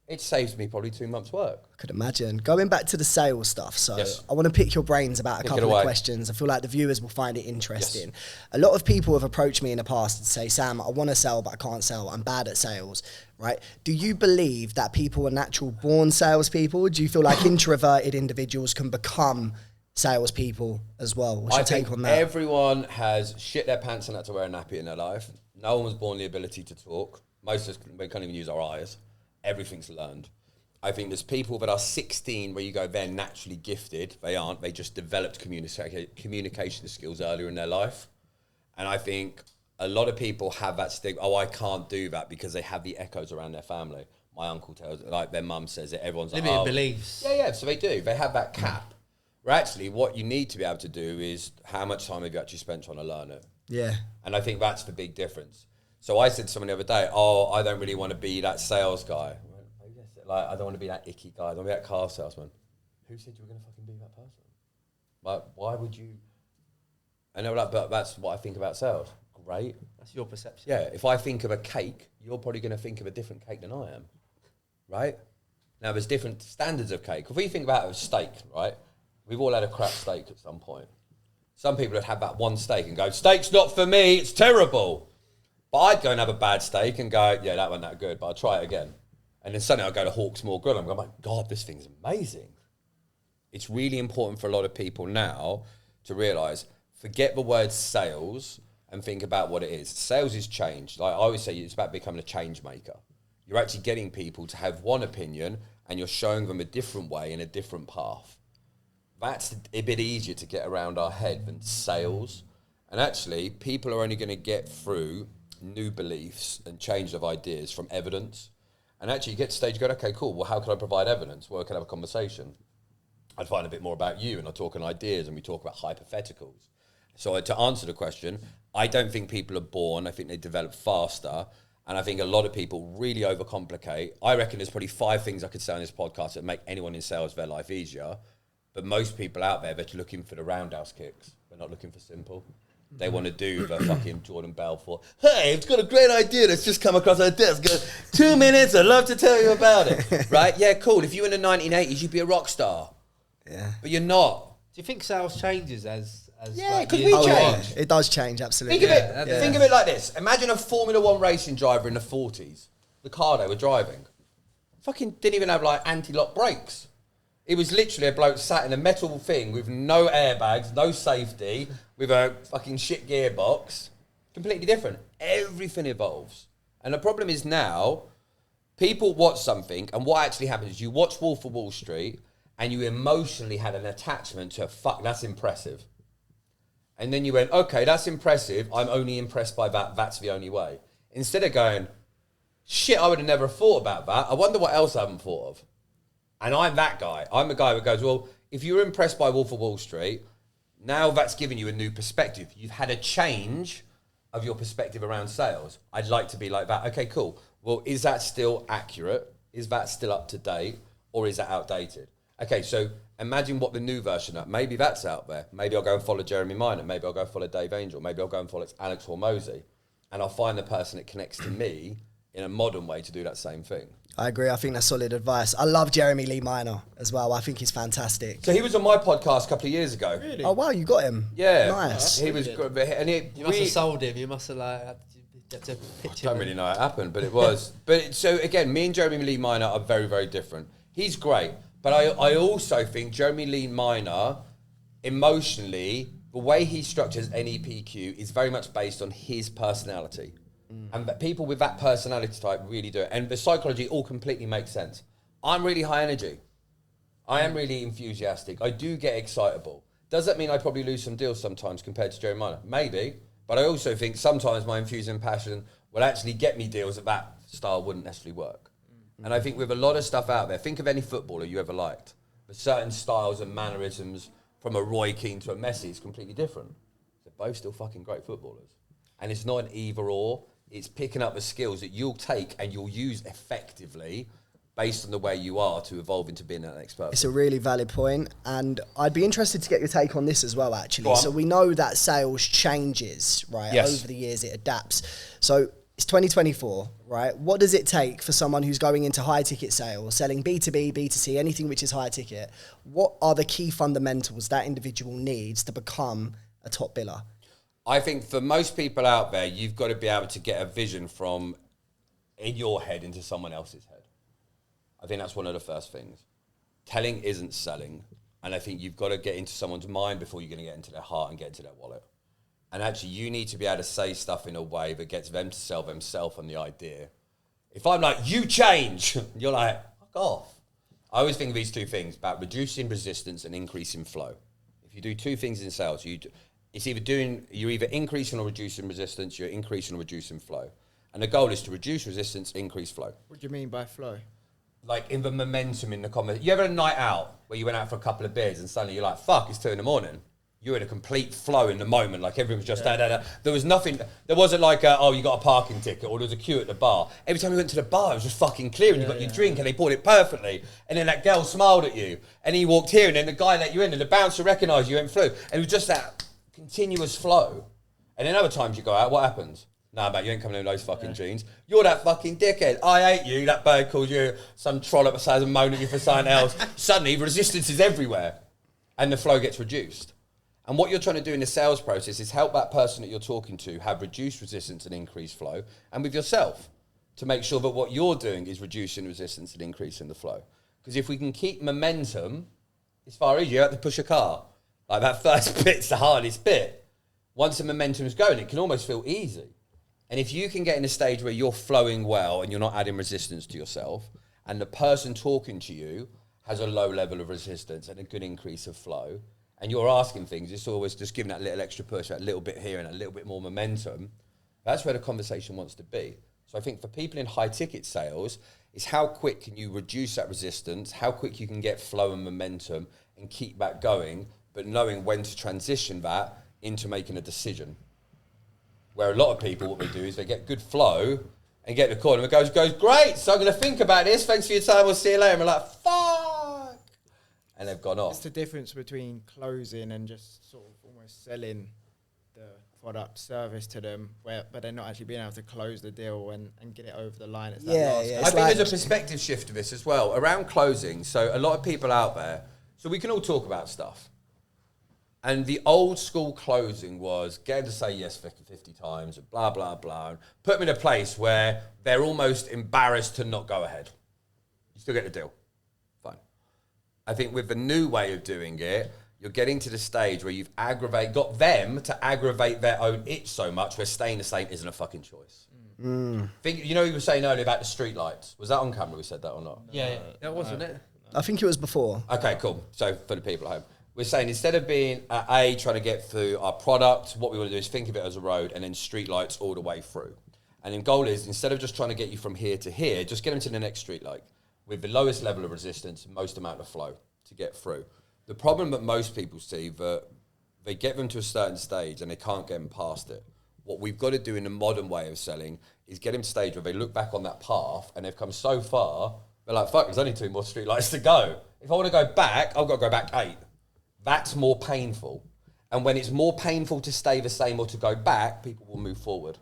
It saves me probably 2 months' work. I could imagine. Going back to the sales stuff, so Yes. I want to pick your brains about a Pick it couple away. of questions. I feel like the viewers will find it interesting. A lot of people have approached me in the past and say, Sam, I want to sell, but I can't sell. I'm bad at sales, right? Do you believe that people are natural born salespeople? Do you feel like introverted individuals can become salespeople as well? What's your take on that? Everyone has shit their pants and had to wear a nappy in their life. No one was born the ability to talk. Most of us, we can't even use our eyes. Everything's learned. I think there's people that are 16 where you go, they're naturally gifted. They aren't. They just developed communication skills earlier in their life. And I think a lot of people have that stigma, I can't do that because they have the echoes around their family. My uncle tells it, like their mum says it, everyone's like, Limited beliefs. Yeah, so they do. They have that cap. Where actually what you need to be able to do is how much time have you actually spent trying to learn it? Yeah. And I think that's the big difference. So I said to someone the other day, I don't really want to be that sales guy. Like, I don't want to be that icky guy. I don't want to be that car salesman. Who said you were going to fucking be that person? Like, why would you? And they were like, but that's what I think about sales. Great. That's your perception. Yeah, if I think of a cake, you're probably going to think of a different cake than I am. Right? Now, there's different standards of cake. If we think about a steak, right? We've all had a crap steak at some point. Some people would have that one steak and go, steak's not for me, it's terrible. But I'd go and have a bad steak and go, yeah, that wasn't that good, but I'll try it again. And then suddenly I'll go to Hawksmoor Grill and I'm like, God, this thing's amazing. It's really important for a lot of people now to realise, forget the word sales and think about what it is. Sales is change. Like I always say, it's about becoming a change maker. You're actually getting people to have one opinion and you're showing them a different way and a different path. That's a bit easier to get around our head than sales. And actually, people are only going to get through new beliefs and change of ideas from evidence. And actually, you get to stage, you go, okay, cool, well, how can I provide evidence? Well, I can have a conversation. I'd find a bit more about you, and I talk on ideas, and we talk about hypotheticals. So to answer the question, I don't think people are born. I think they develop faster. And I think a lot of people really overcomplicate. I reckon there's probably 5 things I could say on this podcast that make anyone in sales their life easier. But most people out there, they're looking for the roundhouse kicks. They're not looking for simple. They want to do the fucking Jordan Belfort. Hey, I've got a great idea that's just come across our desk. 2 minutes, I'd love to tell you about it. Right? Yeah, cool. If you were in the 1980s, you'd be a rock star. Yeah. But you're not. Do you think sales changes as Yeah, like, 'cause years we go change. on? It does change, absolutely. Think of it like this. Imagine a Formula 1 racing driver in the 40s. The car they were driving. Fucking didn't even have like anti-lock brakes. It was literally a bloke sat in a metal thing with no airbags, no safety, with a fucking shit gearbox. Completely different. Everything evolves. And the problem is now, people watch something, and what actually happens is you watch Wolf of Wall Street, and you emotionally had an attachment to, fuck, that's impressive. And then you went, okay, that's impressive. I'm only impressed by that. That's the only way. Instead of going, shit, I would have never thought about that. I wonder what else I haven't thought of. And I'm that guy. I'm the guy that goes, well, if you were impressed by Wolf of Wall Street, now that's given you a new perspective. You've had a change of your perspective around sales. I'd like to be like that. Okay, cool. Well, is that still accurate? Is that still up to date? Or is that outdated? Okay, so imagine what the new version of, maybe that's out there. Maybe I'll go and follow Jeremy Minor. Maybe I'll go follow Dave Angel. Maybe I'll go and follow Alex Hormozy. And I'll find the person that connects to me in a modern way to do that same thing. I agree. I think that's solid advice. I love Jeremy Lee Minor as well. I think he's fantastic. So he was on my podcast a couple of years ago. Really? Oh, wow, you got him. Yeah. Nice. He was good. And You must have sold him. You must have had to pitch I don't him. really know how it happened, but it was. So again, me and Jeremy Lee Minor are very, very different. He's great, but I also think Jeremy Lee Minor, emotionally, the way he structures NEPQ is very much based on his personality. And that people with that personality type really do it. And the psychology all completely makes sense. I'm really high energy. I am really enthusiastic. I do get excitable. Does that mean I probably lose some deals sometimes compared to Jeremy Minor? Maybe. But I also think sometimes my enthusiasm and passion will actually get me deals that style wouldn't necessarily work. And I think with a lot of stuff out there, think of any footballer you ever liked. But certain styles and mannerisms from a Roy Keane to a Messi is completely different. They're both still fucking great footballers. And it's not an either or. It's picking up the skills that you'll take and you'll use effectively based on the way you are to evolve into being an expert. It's a really valid point, and I'd be interested to get your take on this as well, actually. Go on. So we know that sales changes, right? Yes. Over the years, it adapts. So it's 2024, right? What does it take for someone who's going into high-ticket sales, selling B2B, B2C, anything which is high-ticket? What are the key fundamentals that individual needs to become a top biller? I think for most people out there, you've got to be able to get a vision from in your head into someone else's head. I think that's one of the first things. Telling isn't selling. And I think you've got to get into someone's mind before you're going to get into their heart and get into their wallet. And actually, you need to be able to say stuff in a way that gets them to sell themselves on the idea. If I'm like, you change, you're like, fuck off. I always think of these two things, about reducing resistance and increasing flow. If you do two things in sales, you're either increasing or reducing resistance, you're increasing or reducing flow. And the goal is to reduce resistance, increase flow. What do you mean by flow? Like in the momentum in the conversation. You ever had a night out where you went out for a couple of beers and suddenly you're like, fuck, it's 2 a.m. You're in a complete flow in the moment, like everything was just da. There was nothing, there wasn't like, you got a parking ticket or there was a queue at the bar. Every time you went to the bar, it was just fucking clear and you got your drink and they poured it perfectly. And then that girl smiled at you and he walked here and then the guy let you in and the bouncer recognised you and flew. And it was just that continuous flow. And then other times you go out, what happens? Nah, mate, you ain't coming in with those fucking jeans. You're that fucking dickhead. I hate you. That bird calls you. Some trollop says and moan at you for something else. Suddenly, resistance is everywhere. And the flow gets reduced. And what you're trying to do in the sales process is help that person that you're talking to have reduced resistance and increased flow. And with yourself, to make sure that what you're doing is reducing resistance and increasing the flow. Because if we can keep momentum, it's far easier. You have to push a car. Like that first bit's the hardest bit. Once the momentum is going, it can almost feel easy. And if you can get in a stage where you're flowing well and you're not adding resistance to yourself, and the person talking to you has a low level of resistance and a good increase of flow, and you're asking things, it's always just giving that little extra push, that little bit here and a little bit more momentum, that's where the conversation wants to be. So I think for people in high ticket sales, is how quick can you reduce that resistance, how quick you can get flow and momentum and keep that going, but knowing when to transition that into making a decision. Where a lot of people, what they do is they get good flow and get the call and it goes, great, so I'm going to think about this, thanks for your time, we'll see you later. And we're like, fuck. And they've gone off. It's the difference between closing and just sort of almost selling the product service to them, but they're not actually being able to close the deal and get it over the line. It's I think there's a perspective shift to this as well, around closing. So a lot of people out there, so we can all talk about stuff. And the old school closing was get them to say yes 50 times, blah, blah, blah. And put them in a place where they're almost embarrassed to not go ahead. You still get the deal. Fine. I think with the new way of doing it, you're getting to the stage where you've got them to aggravate their own itch so much where staying the same isn't a fucking choice. Think, you were saying earlier about the street lights. Was that on camera we said that or not? Yeah, that wasn't it? I think it was before. Okay, cool. So for the people at home, we're saying instead of being at A, trying to get through our product, what we want to do is think of it as a road and then street lights all the way through. And the goal is, instead of just trying to get you from here to here, just get them to the next street light with the lowest level of resistance, most amount of flow to get through. The problem that most people see, that they get them to a certain stage and they can't get them past it. What we've got to do in the modern way of selling is get them to a stage where they look back on that path and they've come so far, they're like, fuck, there's only 2 more streetlights to go. If I want to go back, I've got to go back 8. That's more painful. And when it's more painful to stay the same or to go back, people will move forward.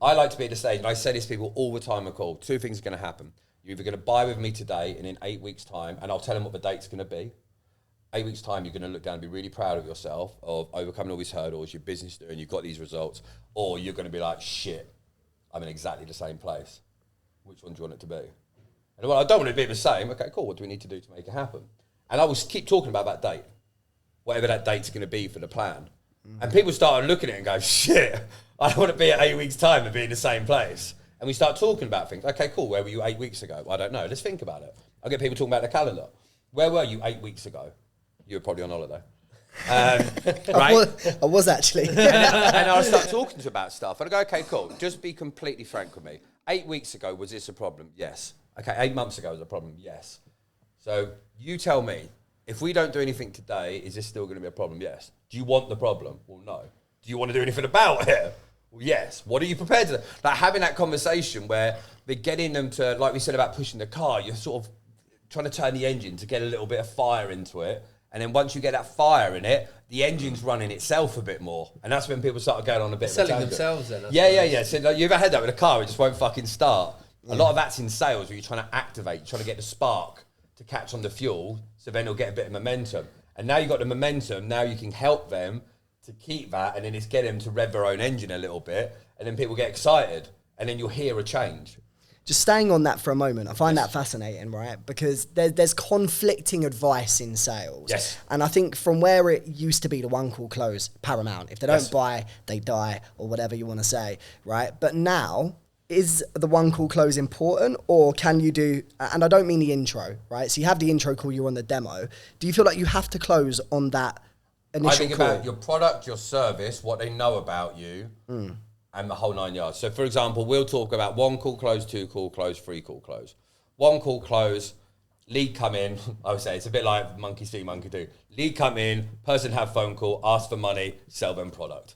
I like to be at the stage, and I say this to people all the time on call, 2 things are going to happen. You're either going to buy with me today and in 8 weeks' time, and I'll tell them what the date's going to be. 8 weeks' time, you're going to look down and be really proud of yourself, of overcoming all these hurdles, your business doing, you've got these results, or you're going to be like, shit, I'm in exactly the same place. Which one do you want it to be? And well, I don't want it to be the same. Okay, cool. What do we need to do to make it happen? And I will keep talking about that date, whatever that date's going to be for the plan. And people start looking at it and go, shit, I don't want to be at 8 weeks' time and be in the same place. And we start talking about things. Okay, cool. Where were you 8 weeks ago? I don't know. Let's think about it. I get people talking about the calendar. Where were you 8 weeks ago? You were probably on holiday. Right? I was actually. and I'll start talking to you about stuff. And I go, okay, cool. Just be completely frank with me. 8 weeks ago, was this a problem? Yes. Okay, 8 months ago was a problem? Yes. So you tell me, if we don't do anything today, is this still going to be a problem? Yes. Do you want the problem? Well, no. Do you want to do anything about it? Well, yes. What are you prepared to do? Like having that conversation where we're getting them to, like we said about pushing the car, you're sort of trying to turn the engine to get a little bit of fire into it. And then once you get that fire in it, the engine's running itself a bit more. And that's when people start going on a bit Selling of a tangent. themselves then. Yeah. So like, you ever had that with a car? It just won't fucking start. A lot of that's in sales where you're trying to activate, you're trying to get the spark to catch on the fuel, so then it'll get a bit of momentum. And now you've got the momentum, now you can help them to keep that, and then it's get them to rev their own engine a little bit, and then people get excited, and then you'll hear a change. Just staying on that for a moment, I find that fascinating, right? Because there's conflicting advice in sales. Yes. And I think from where it used to be the one call close, paramount. If they don't buy, they die, or whatever you want to say, right? But now, is the one call close important, or can you do, and I don't mean the intro, right? So you have the intro call, you're on the demo. Do you feel like you have to close on that initial I think call? about your product, your service, what they know about you, and the whole 9 yards. So for example, we'll talk about 1 call close, 2 call close, 3 call close. 1 call close, lead come in, I would say it's a bit like monkey see, monkey do. Lead come in, person have phone call, ask for money, sell them product.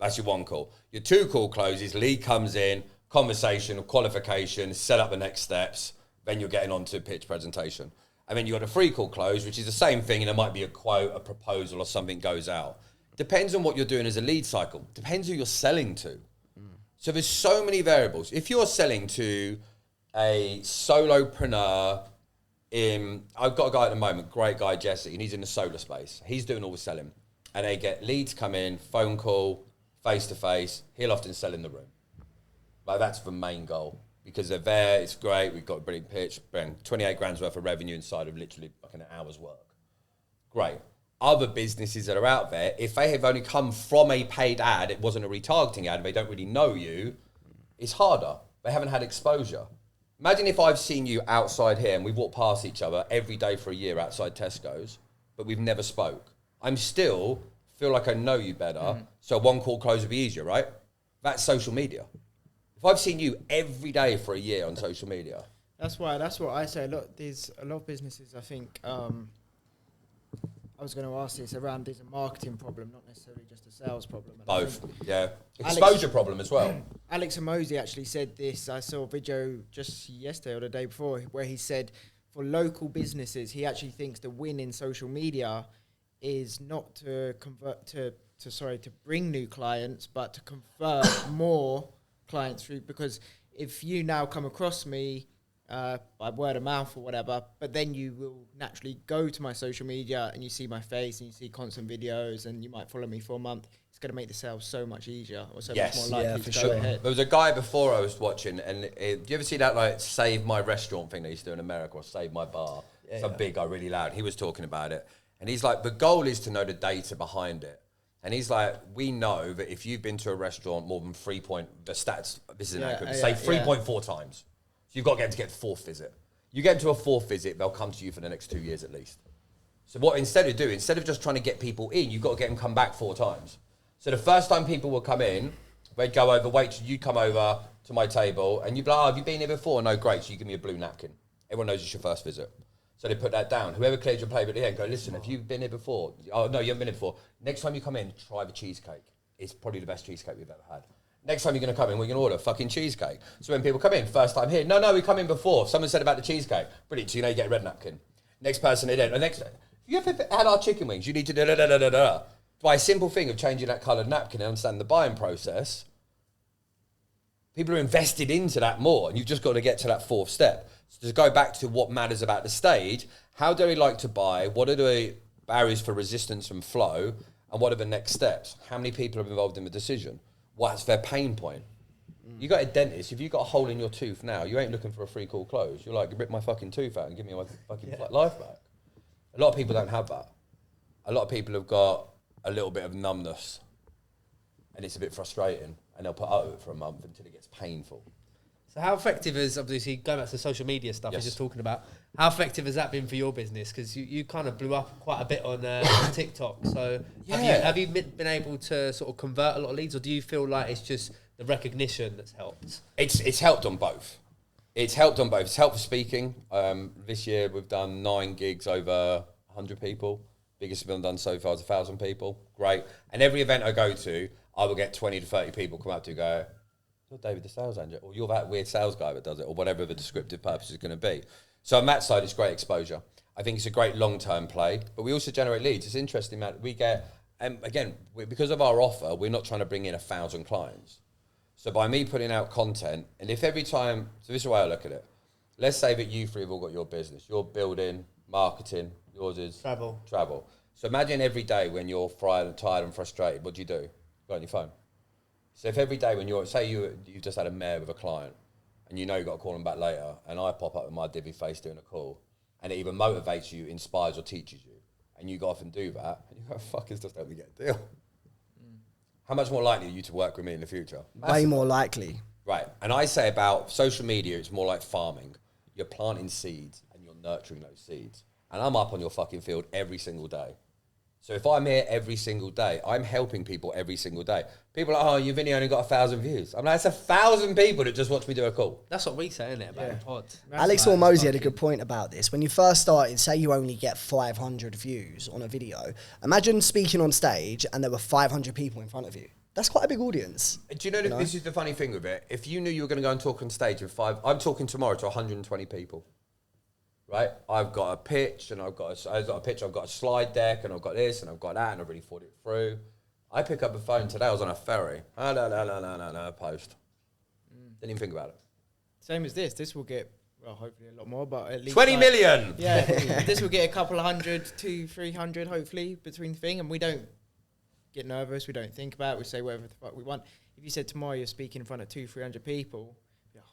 That's your 1 call. Your 2 call close is lead comes in, conversation, qualification, set up the next steps, then you're getting on to pitch presentation. And then you've got a 3 call close, which is the same thing, and there might be a quote, a proposal, or something goes out. Depends on what you're doing as a lead cycle. Depends who you're selling to. So there's so many variables. If you're selling to a solopreneur I've got a guy at the moment, great guy, Jesse, and he's in the solar space. He's doing all the selling. And they get leads come in, phone call, face-to-face. He'll often sell in the room. Like that's the main goal because they're there. It's great. We've got a brilliant pitch. Bring 28 grand's worth of revenue inside of literally like an hour's work. Great. Other businesses that are out there, if they have only come from a paid ad, it wasn't a retargeting ad, they don't really know you, it's harder. They haven't had exposure. Imagine if I've seen you outside here and we've walked past each other every day for a year outside Tesco's, but we've never spoke. I'm still feel like I know you better, so 1 call close would be easier, right? That's social media. If I've seen you every day for a year on social media. That's what I say. There's a lot of businesses, I think, I was going to ask this around, there's a marketing problem, not necessarily just a sales problem. And Both, yeah. Exposure problem as well. Alex Amosi actually said this. I saw a video just yesterday or the day before where he said for local businesses, he actually thinks the win in social media is not to convert to bring new clients, but to convert more clients through. Because if you now come across me by word of mouth or whatever, but then you will naturally go to my social media and you see my face and you see constant videos and you might follow me for a month, it's going to make the sales so much easier or so much more likely to go ahead. There was a guy before I was watching, and do you ever see that like Save My Restaurant thing they used to do in America, or Save My Bar? Some big guy, really loud. He was talking about it. And he's like, the goal is to know the data behind it. And he's like, we know that if you've been to a restaurant more than the stats, this is inaccurate, say 3.4 times. So you've got to get them to get the 4th visit. You get them to a 4th visit, they'll come to you for the next 2 years at least. So what instead of just trying to get people in, you've got to get them come back 4 times. So the first time people will come in, they'd go over, wait till you come over to my table, and you'd be like, oh, have you been here before? No, great, so you give me a blue napkin. Everyone knows it's your first visit. So they put that down. Whoever cleared your plate at the end, go, listen, have you been here before? Oh, no, you haven't been here before. Next time you come in, try the cheesecake. it's probably the best cheesecake we've ever had. Next time you're going to come in, we're going to order fucking cheesecake. So when people come in, first time here, no, we come in before. Someone said about the cheesecake. Brilliant, so you know you get a red napkin. Next person, they don't. The next, if you ever had our chicken wings, you need to da-da-da-da-da-da. By a simple thing of changing that coloured napkin and understanding the buying process, people are invested into that more, and you've just got to get to that fourth step. So to go back to what matters about the stage, how do they like to buy? What are the barriers for resistance and flow? And what are the next steps? How many people are involved in the decision? What's their pain point? You got a dentist, if you got a hole in your tooth now, you ain't looking for a free call close. You're like, rip my fucking tooth out and give me my fucking life back. A lot of people don't have that. A lot of people have got a little bit of numbness, and it's a bit frustrating, and they'll put up with it for a month until it gets painful. So how effective is, obviously, going back to social media stuff you're just talking about, how effective has that been for your business? Because you kind of blew up quite a bit on TikTok. So have you been able to sort of convert a lot of leads, or do you feel like it's just the recognition that's helped? It's helped on both. It's helped on both. It's helped for speaking. This year we've done 9 gigs over 100 people. Biggest we've done so far is 1,000 people. Great. And every event I go to, I will get 20 to 30 people come up to go, you're David the sales angel, or you're that weird sales guy that does it, or whatever the descriptive purpose is going to be. So on that side, it's great exposure. I think it's a great long-term play, but we also generate leads. It's interesting that we get, and again, because of our offer, we're not trying to bring in 1,000 clients. So by me putting out content, and if every time, so this is the way I look at it. Let's say that you three have all got your business. You're building, marketing, yours is travel. So imagine every day when you're tired and frustrated, what do? You go on your phone. So if every day when you've just had a mare with a client and you know you've got to call them back later, and I pop up with my divvy face doing a call, and it either motivates you, inspires or teaches you, and you go off and do that, and you go, fuckers, just help me get a deal. How much more likely are you to work with me in the future? Way more likely. Right. And I say about social media, it's more like farming. You're planting seeds and you're nurturing those seeds. And I'm up on your fucking field every single day. So if I'm here every single day, I'm helping people every single day. People are like, oh, your video only got 1,000 views. I'm like, it's 1,000 people that just watch me do a call. That's what we say, isn't it, about the pod? Alex Hormozy had a good point about this. When you first started, say you only get 500 views on a video. Imagine speaking on stage and there were 500 people in front of you. That's quite a big audience. Do you know, this is the funny thing with it? If you knew you were going to go and talk on stage with I'm talking tomorrow to 120 people. Right, I've got a pitch, and I've got a slide deck, and I've got this, and I've got that, and I've really thought it through. I pick up the phone today. I was on a ferry. No, post. Didn't even think about it. Same as this. This will get, well, hopefully a lot more, but at least 20 million. Yeah, this will get a couple of 100 to 300, hopefully, between the thing, and we don't get nervous. We don't think about it. We say whatever the fuck we want. If you said tomorrow you're speaking in front of 200-300 people.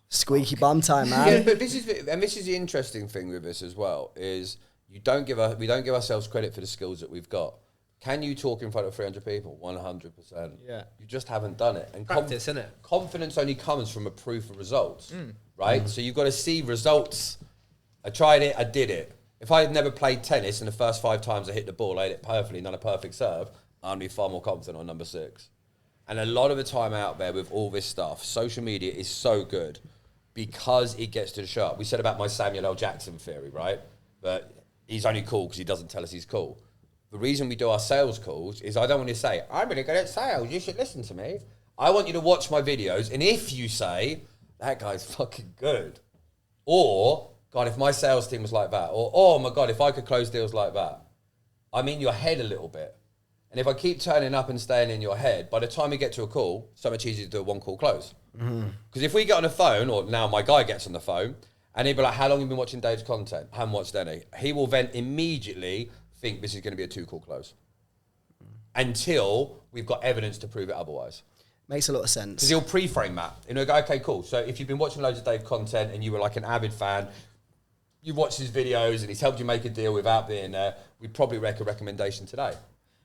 Squeaky bum time, man. Yeah, but this is the interesting thing with this as well, is we don't give ourselves credit for the skills that we've got. Can you talk in front of 300 people? 100%. Yeah. You just haven't done it. And practice, innit? Confidence only comes from a proof of results, right? So you've got to see results. I tried it, I did it. If I had never played tennis and the first 5 times I hit the ball, I hit it perfectly, done a perfect serve, I'd be far more confident on number 6. And a lot of the time out there with all this stuff, social media is so good because it gets to the sharp. We said about my Samuel L. Jackson theory, right? But he's only cool because he doesn't tell us he's cool. The reason we do our sales calls is I don't want to say, I'm really good at sales, you should listen to me. I want you to watch my videos, and if you say, that guy's fucking good, or, God, if my sales team was like that, or, oh my God, if I could close deals like that, I'm in your head a little bit. And if I keep turning up and staying in your head, by the time we get to a call, so much easier to do a 1-call close. Because if we get on the phone, or now my guy gets on the phone, and he'll be like, how long have you been watching Dave's content? I haven't watched any. He will then immediately think this is going to be a 2-call close. Until we've got evidence to prove it otherwise. Makes a lot of sense. Because he'll pre-frame that. You know, go, okay, cool. So if you've been watching loads of Dave content and you were like an avid fan, you've watched his videos and he's helped you make a deal without being there, we'd probably make a recommendation today.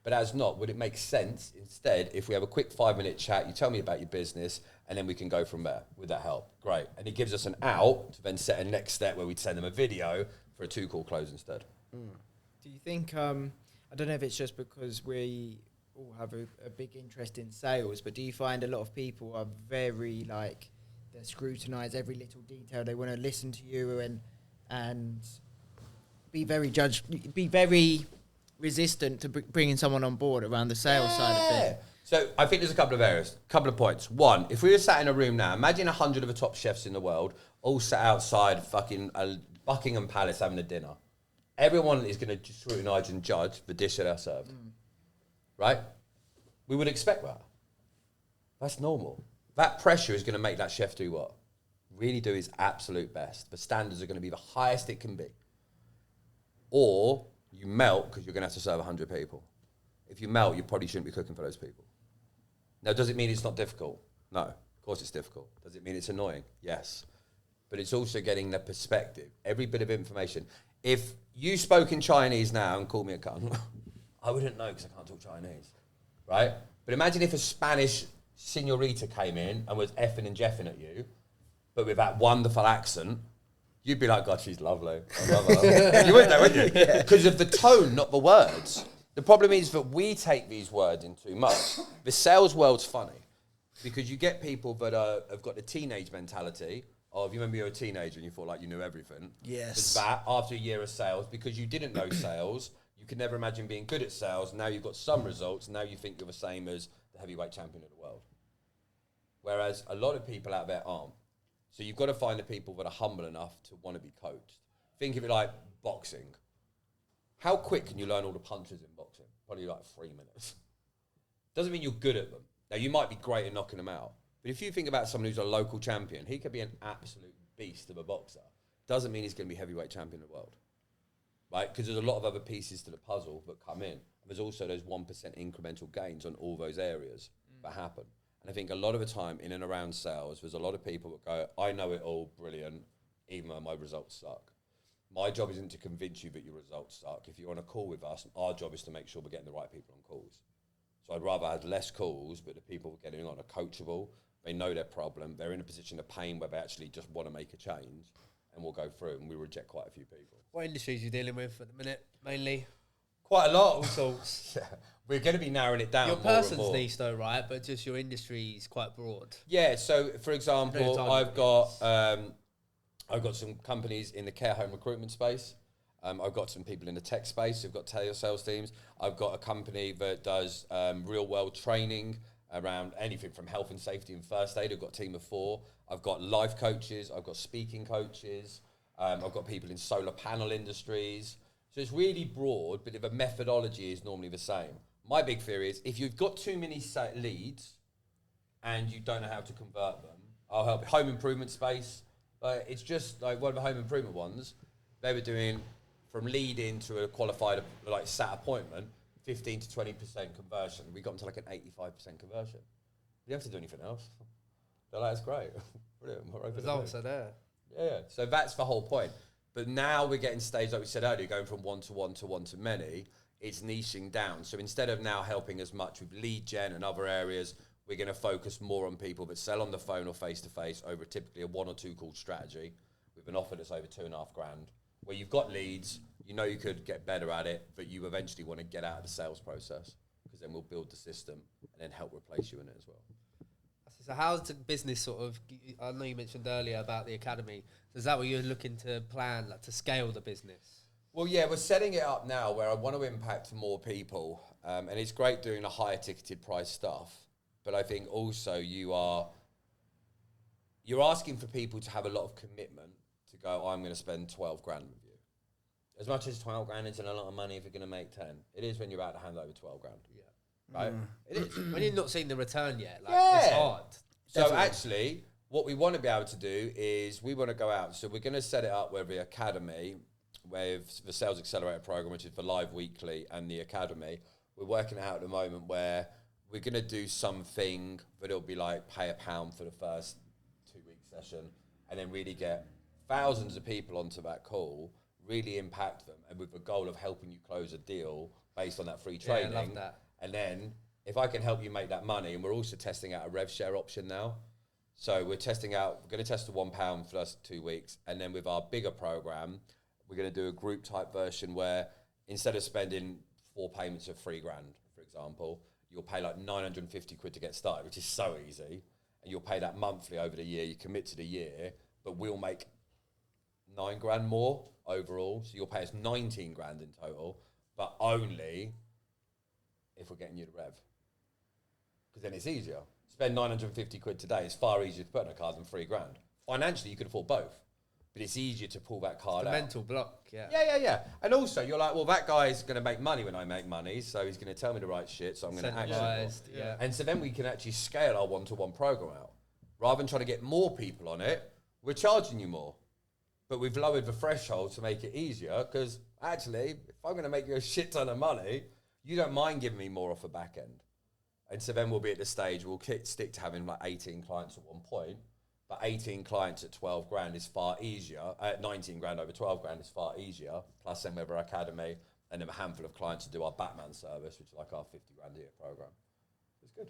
But as not, would it make sense instead if we have a quick 5-minute chat, you tell me about your business, and then we can go from there? Would that help? Great. And it gives us an out to then set a next step where we'd send them a video for a 2-call close instead. Do you think, I don't know if it's just because we all have a big interest in sales, but do you find a lot of people are very, like, they scrutinise every little detail, they want to listen to you and be very resistant to bringing someone on board around the sales side of things? So I think there's a couple of areas, couple of points. One, if we were sat in a room now, imagine 100 of the top chefs in the world all sat outside fucking Buckingham Palace having a dinner. Everyone is going to scrutinise and judge the dish that they're served. Right? We would expect that. That's normal. That pressure is going to make that chef do what? Really do his absolute best. The standards are going to be the highest it can be. Or you melt because you're going to have to serve 100 people. If you melt, you probably shouldn't be cooking for those people. Now, does it mean it's not difficult? No, of course it's difficult. Does it mean it's annoying? Yes. But it's also getting the perspective, every bit of information. If you spoke in Chinese now and called me a cunt, I wouldn't know because I can't talk Chinese, right? But imagine if a Spanish senorita came in and was effing and jeffing at you, but with that wonderful accent, you'd be like, God, she's lovely. I love her. You wouldn't know, would you? Because of the tone, not the words. The problem is that we take these words in too much. The sales world's funny because you get people that have got the teenage mentality of, you remember you were a teenager and you thought like you knew everything. Yes. There's that after a year of sales, because you didn't know sales, you could never imagine being good at sales. Now you've got some results. Now you think you're the same as the heavyweight champion of the world. Whereas a lot of people out there aren't. So you've got to find the people that are humble enough to want to be coached. Think of it like boxing. How quick can you learn all the punches in boxing? Probably like 3 minutes. Doesn't mean you're good at them. Now, you might be great at knocking them out. But if you think about someone who's a local champion, he could be an absolute beast of a boxer. Doesn't mean he's going to be heavyweight champion of the world. Right? Because there's a lot of other pieces to the puzzle that come in. There's also those 1% incremental gains on all those areas that happen. And I think a lot of the time in and around sales, there's a lot of people that go, I know it all, brilliant, even though my results suck. My job isn't to convince you that your results suck. If you're on a call with us, our job is to make sure we're getting the right people on calls. So I'd rather have less calls, but the people we're getting on are coachable. They know their problem. They're in a position of pain where they actually just want to make a change, and we'll go through, and we reject quite a few people. What industries are you dealing with at the minute, mainly? Quite a lot. All sorts. Yeah. We're going to be narrowing it down Your more and person's more. niche though, right? But just your industry is quite broad. Yeah, so for example, No I've got some companies in the care home recruitment space. I've got some people in the tech space who've got telesales teams. I've got a company that does real world training around anything from health and safety and first aid. I've got a team of 4. I've got life coaches. I've got speaking coaches. I've got people in solar panel industries. So it's really broad, but the methodology is normally the same. My big theory is if you've got too many leads and you don't know how to convert them, I'll help. Home improvement space, it's just like one of the home improvement ones, they were doing from lead in to a qualified, like sat appointment, 15 to 20% conversion. We got them to like an 85% conversion. You don't have to do anything else. They're like, that's great. Brilliant. Results are there. Yeah, so that's the whole point. But now we're getting stage, like we said earlier, going from one to one to one to many. It's niching down. So instead of now helping as much with lead gen and other areas, we're going to focus more on people that sell on the phone or face-to-face over typically a 1 or 2 call strategy with an offer that's over $2.5 grand, where you've got leads, you know you could get better at it, but you eventually want to get out of the sales process because then we'll build the system and then help replace you in it as well. So how's the business sort of, I know you mentioned earlier about the academy. So is that what you're looking to plan, like to scale the business? Well, yeah, we're setting it up now where I want to impact more people. And it's great doing the higher ticketed price stuff. But I think also you're asking for people to have a lot of commitment to go, I'm going to spend 12 grand with you. As much as 12 grand isn't a lot of money if you're going to make 10. It is when you're about to hand over 12 grand. Yeah. Right? It is. When you're not seeing the return yet, like Yeah. it's hard. So Definitely. actually, what we want to be able to do is we want to go out. So we're going to set it up with the academy, with the Sales Accelerator program, which is for live weekly, and the academy. We're working out at the moment where we're going to do something that it'll be like pay £1 for the first 2-week session and then really get thousands of people onto that call, really impact them, and with the goal of helping you close a deal based on that free training. Yeah, I love that. And then if I can help you make that money, and we're also testing out a rev share option now. So we're going to test the £1 for the first 2 weeks. And then with our bigger program, we're going to do a group type version where instead of spending 4 payments of £3 grand, for example, you'll pay like 950 quid to get started, which is so easy. And you'll pay that monthly over the year. You commit to the year, but we'll make 9 grand more overall. So you'll pay us 19 grand in total, but only if we're getting you the rev. because then it's easier. Spend 950 quid today. It's far easier to put on a card than £3,000. Financially, you could afford both, but it's easier to pull that card out. Mental block, yeah. Yeah. And also, you're like, well, that guy's going to make money when I make money, so he's going to tell me the right shit, so I'm going to action. Yeah. And so then we can actually scale our one-to-one program out. Rather than trying to get more people on it, we're charging you more. But we've lowered the threshold to make it easier, because actually, if I'm going to make you a shit ton of money, you don't mind giving me more off the back end. And so then we'll be at the stage, we'll stick to having like 18 clients at one point, but 18 clients at 12 grand is far easier. At 19 grand over 12 grand is far easier. Plus then we have our academy and then a handful of clients to do our Batman service, which is like our 50 grand a year program. It's good.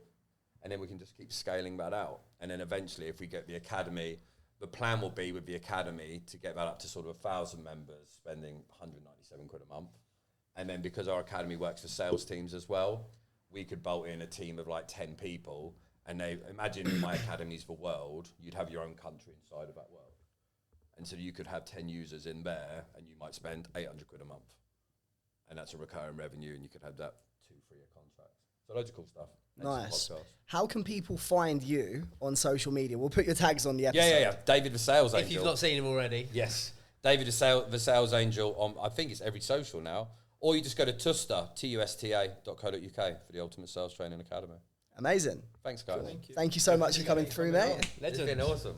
And then we can just keep scaling that out. And then eventually if we get the academy, the plan will be with the academy to get that up to sort of 1,000 members spending 197 quid a month. And then because our academy works for sales teams as well, we could bolt in a team of like 10 people. And they imagine my academy's the world, you'd have your own country inside of that world. And so you could have 10 users in there and you might spend 800 quid a month. And that's a recurring revenue and you could have that 2-3-year contracts. So loads of cool stuff. Nice. How can people find you on social media? We'll put your tags on the episode. Yeah. David the Sales Angel. If you've not seen him already. Yes. David the Sales Angel on, I think it's every social now. Or you just go to tusta.co.uk for the Ultimate Sales Training Academy. Amazing. Thanks, guys. Thank you so much for coming through, mate. It's been awesome.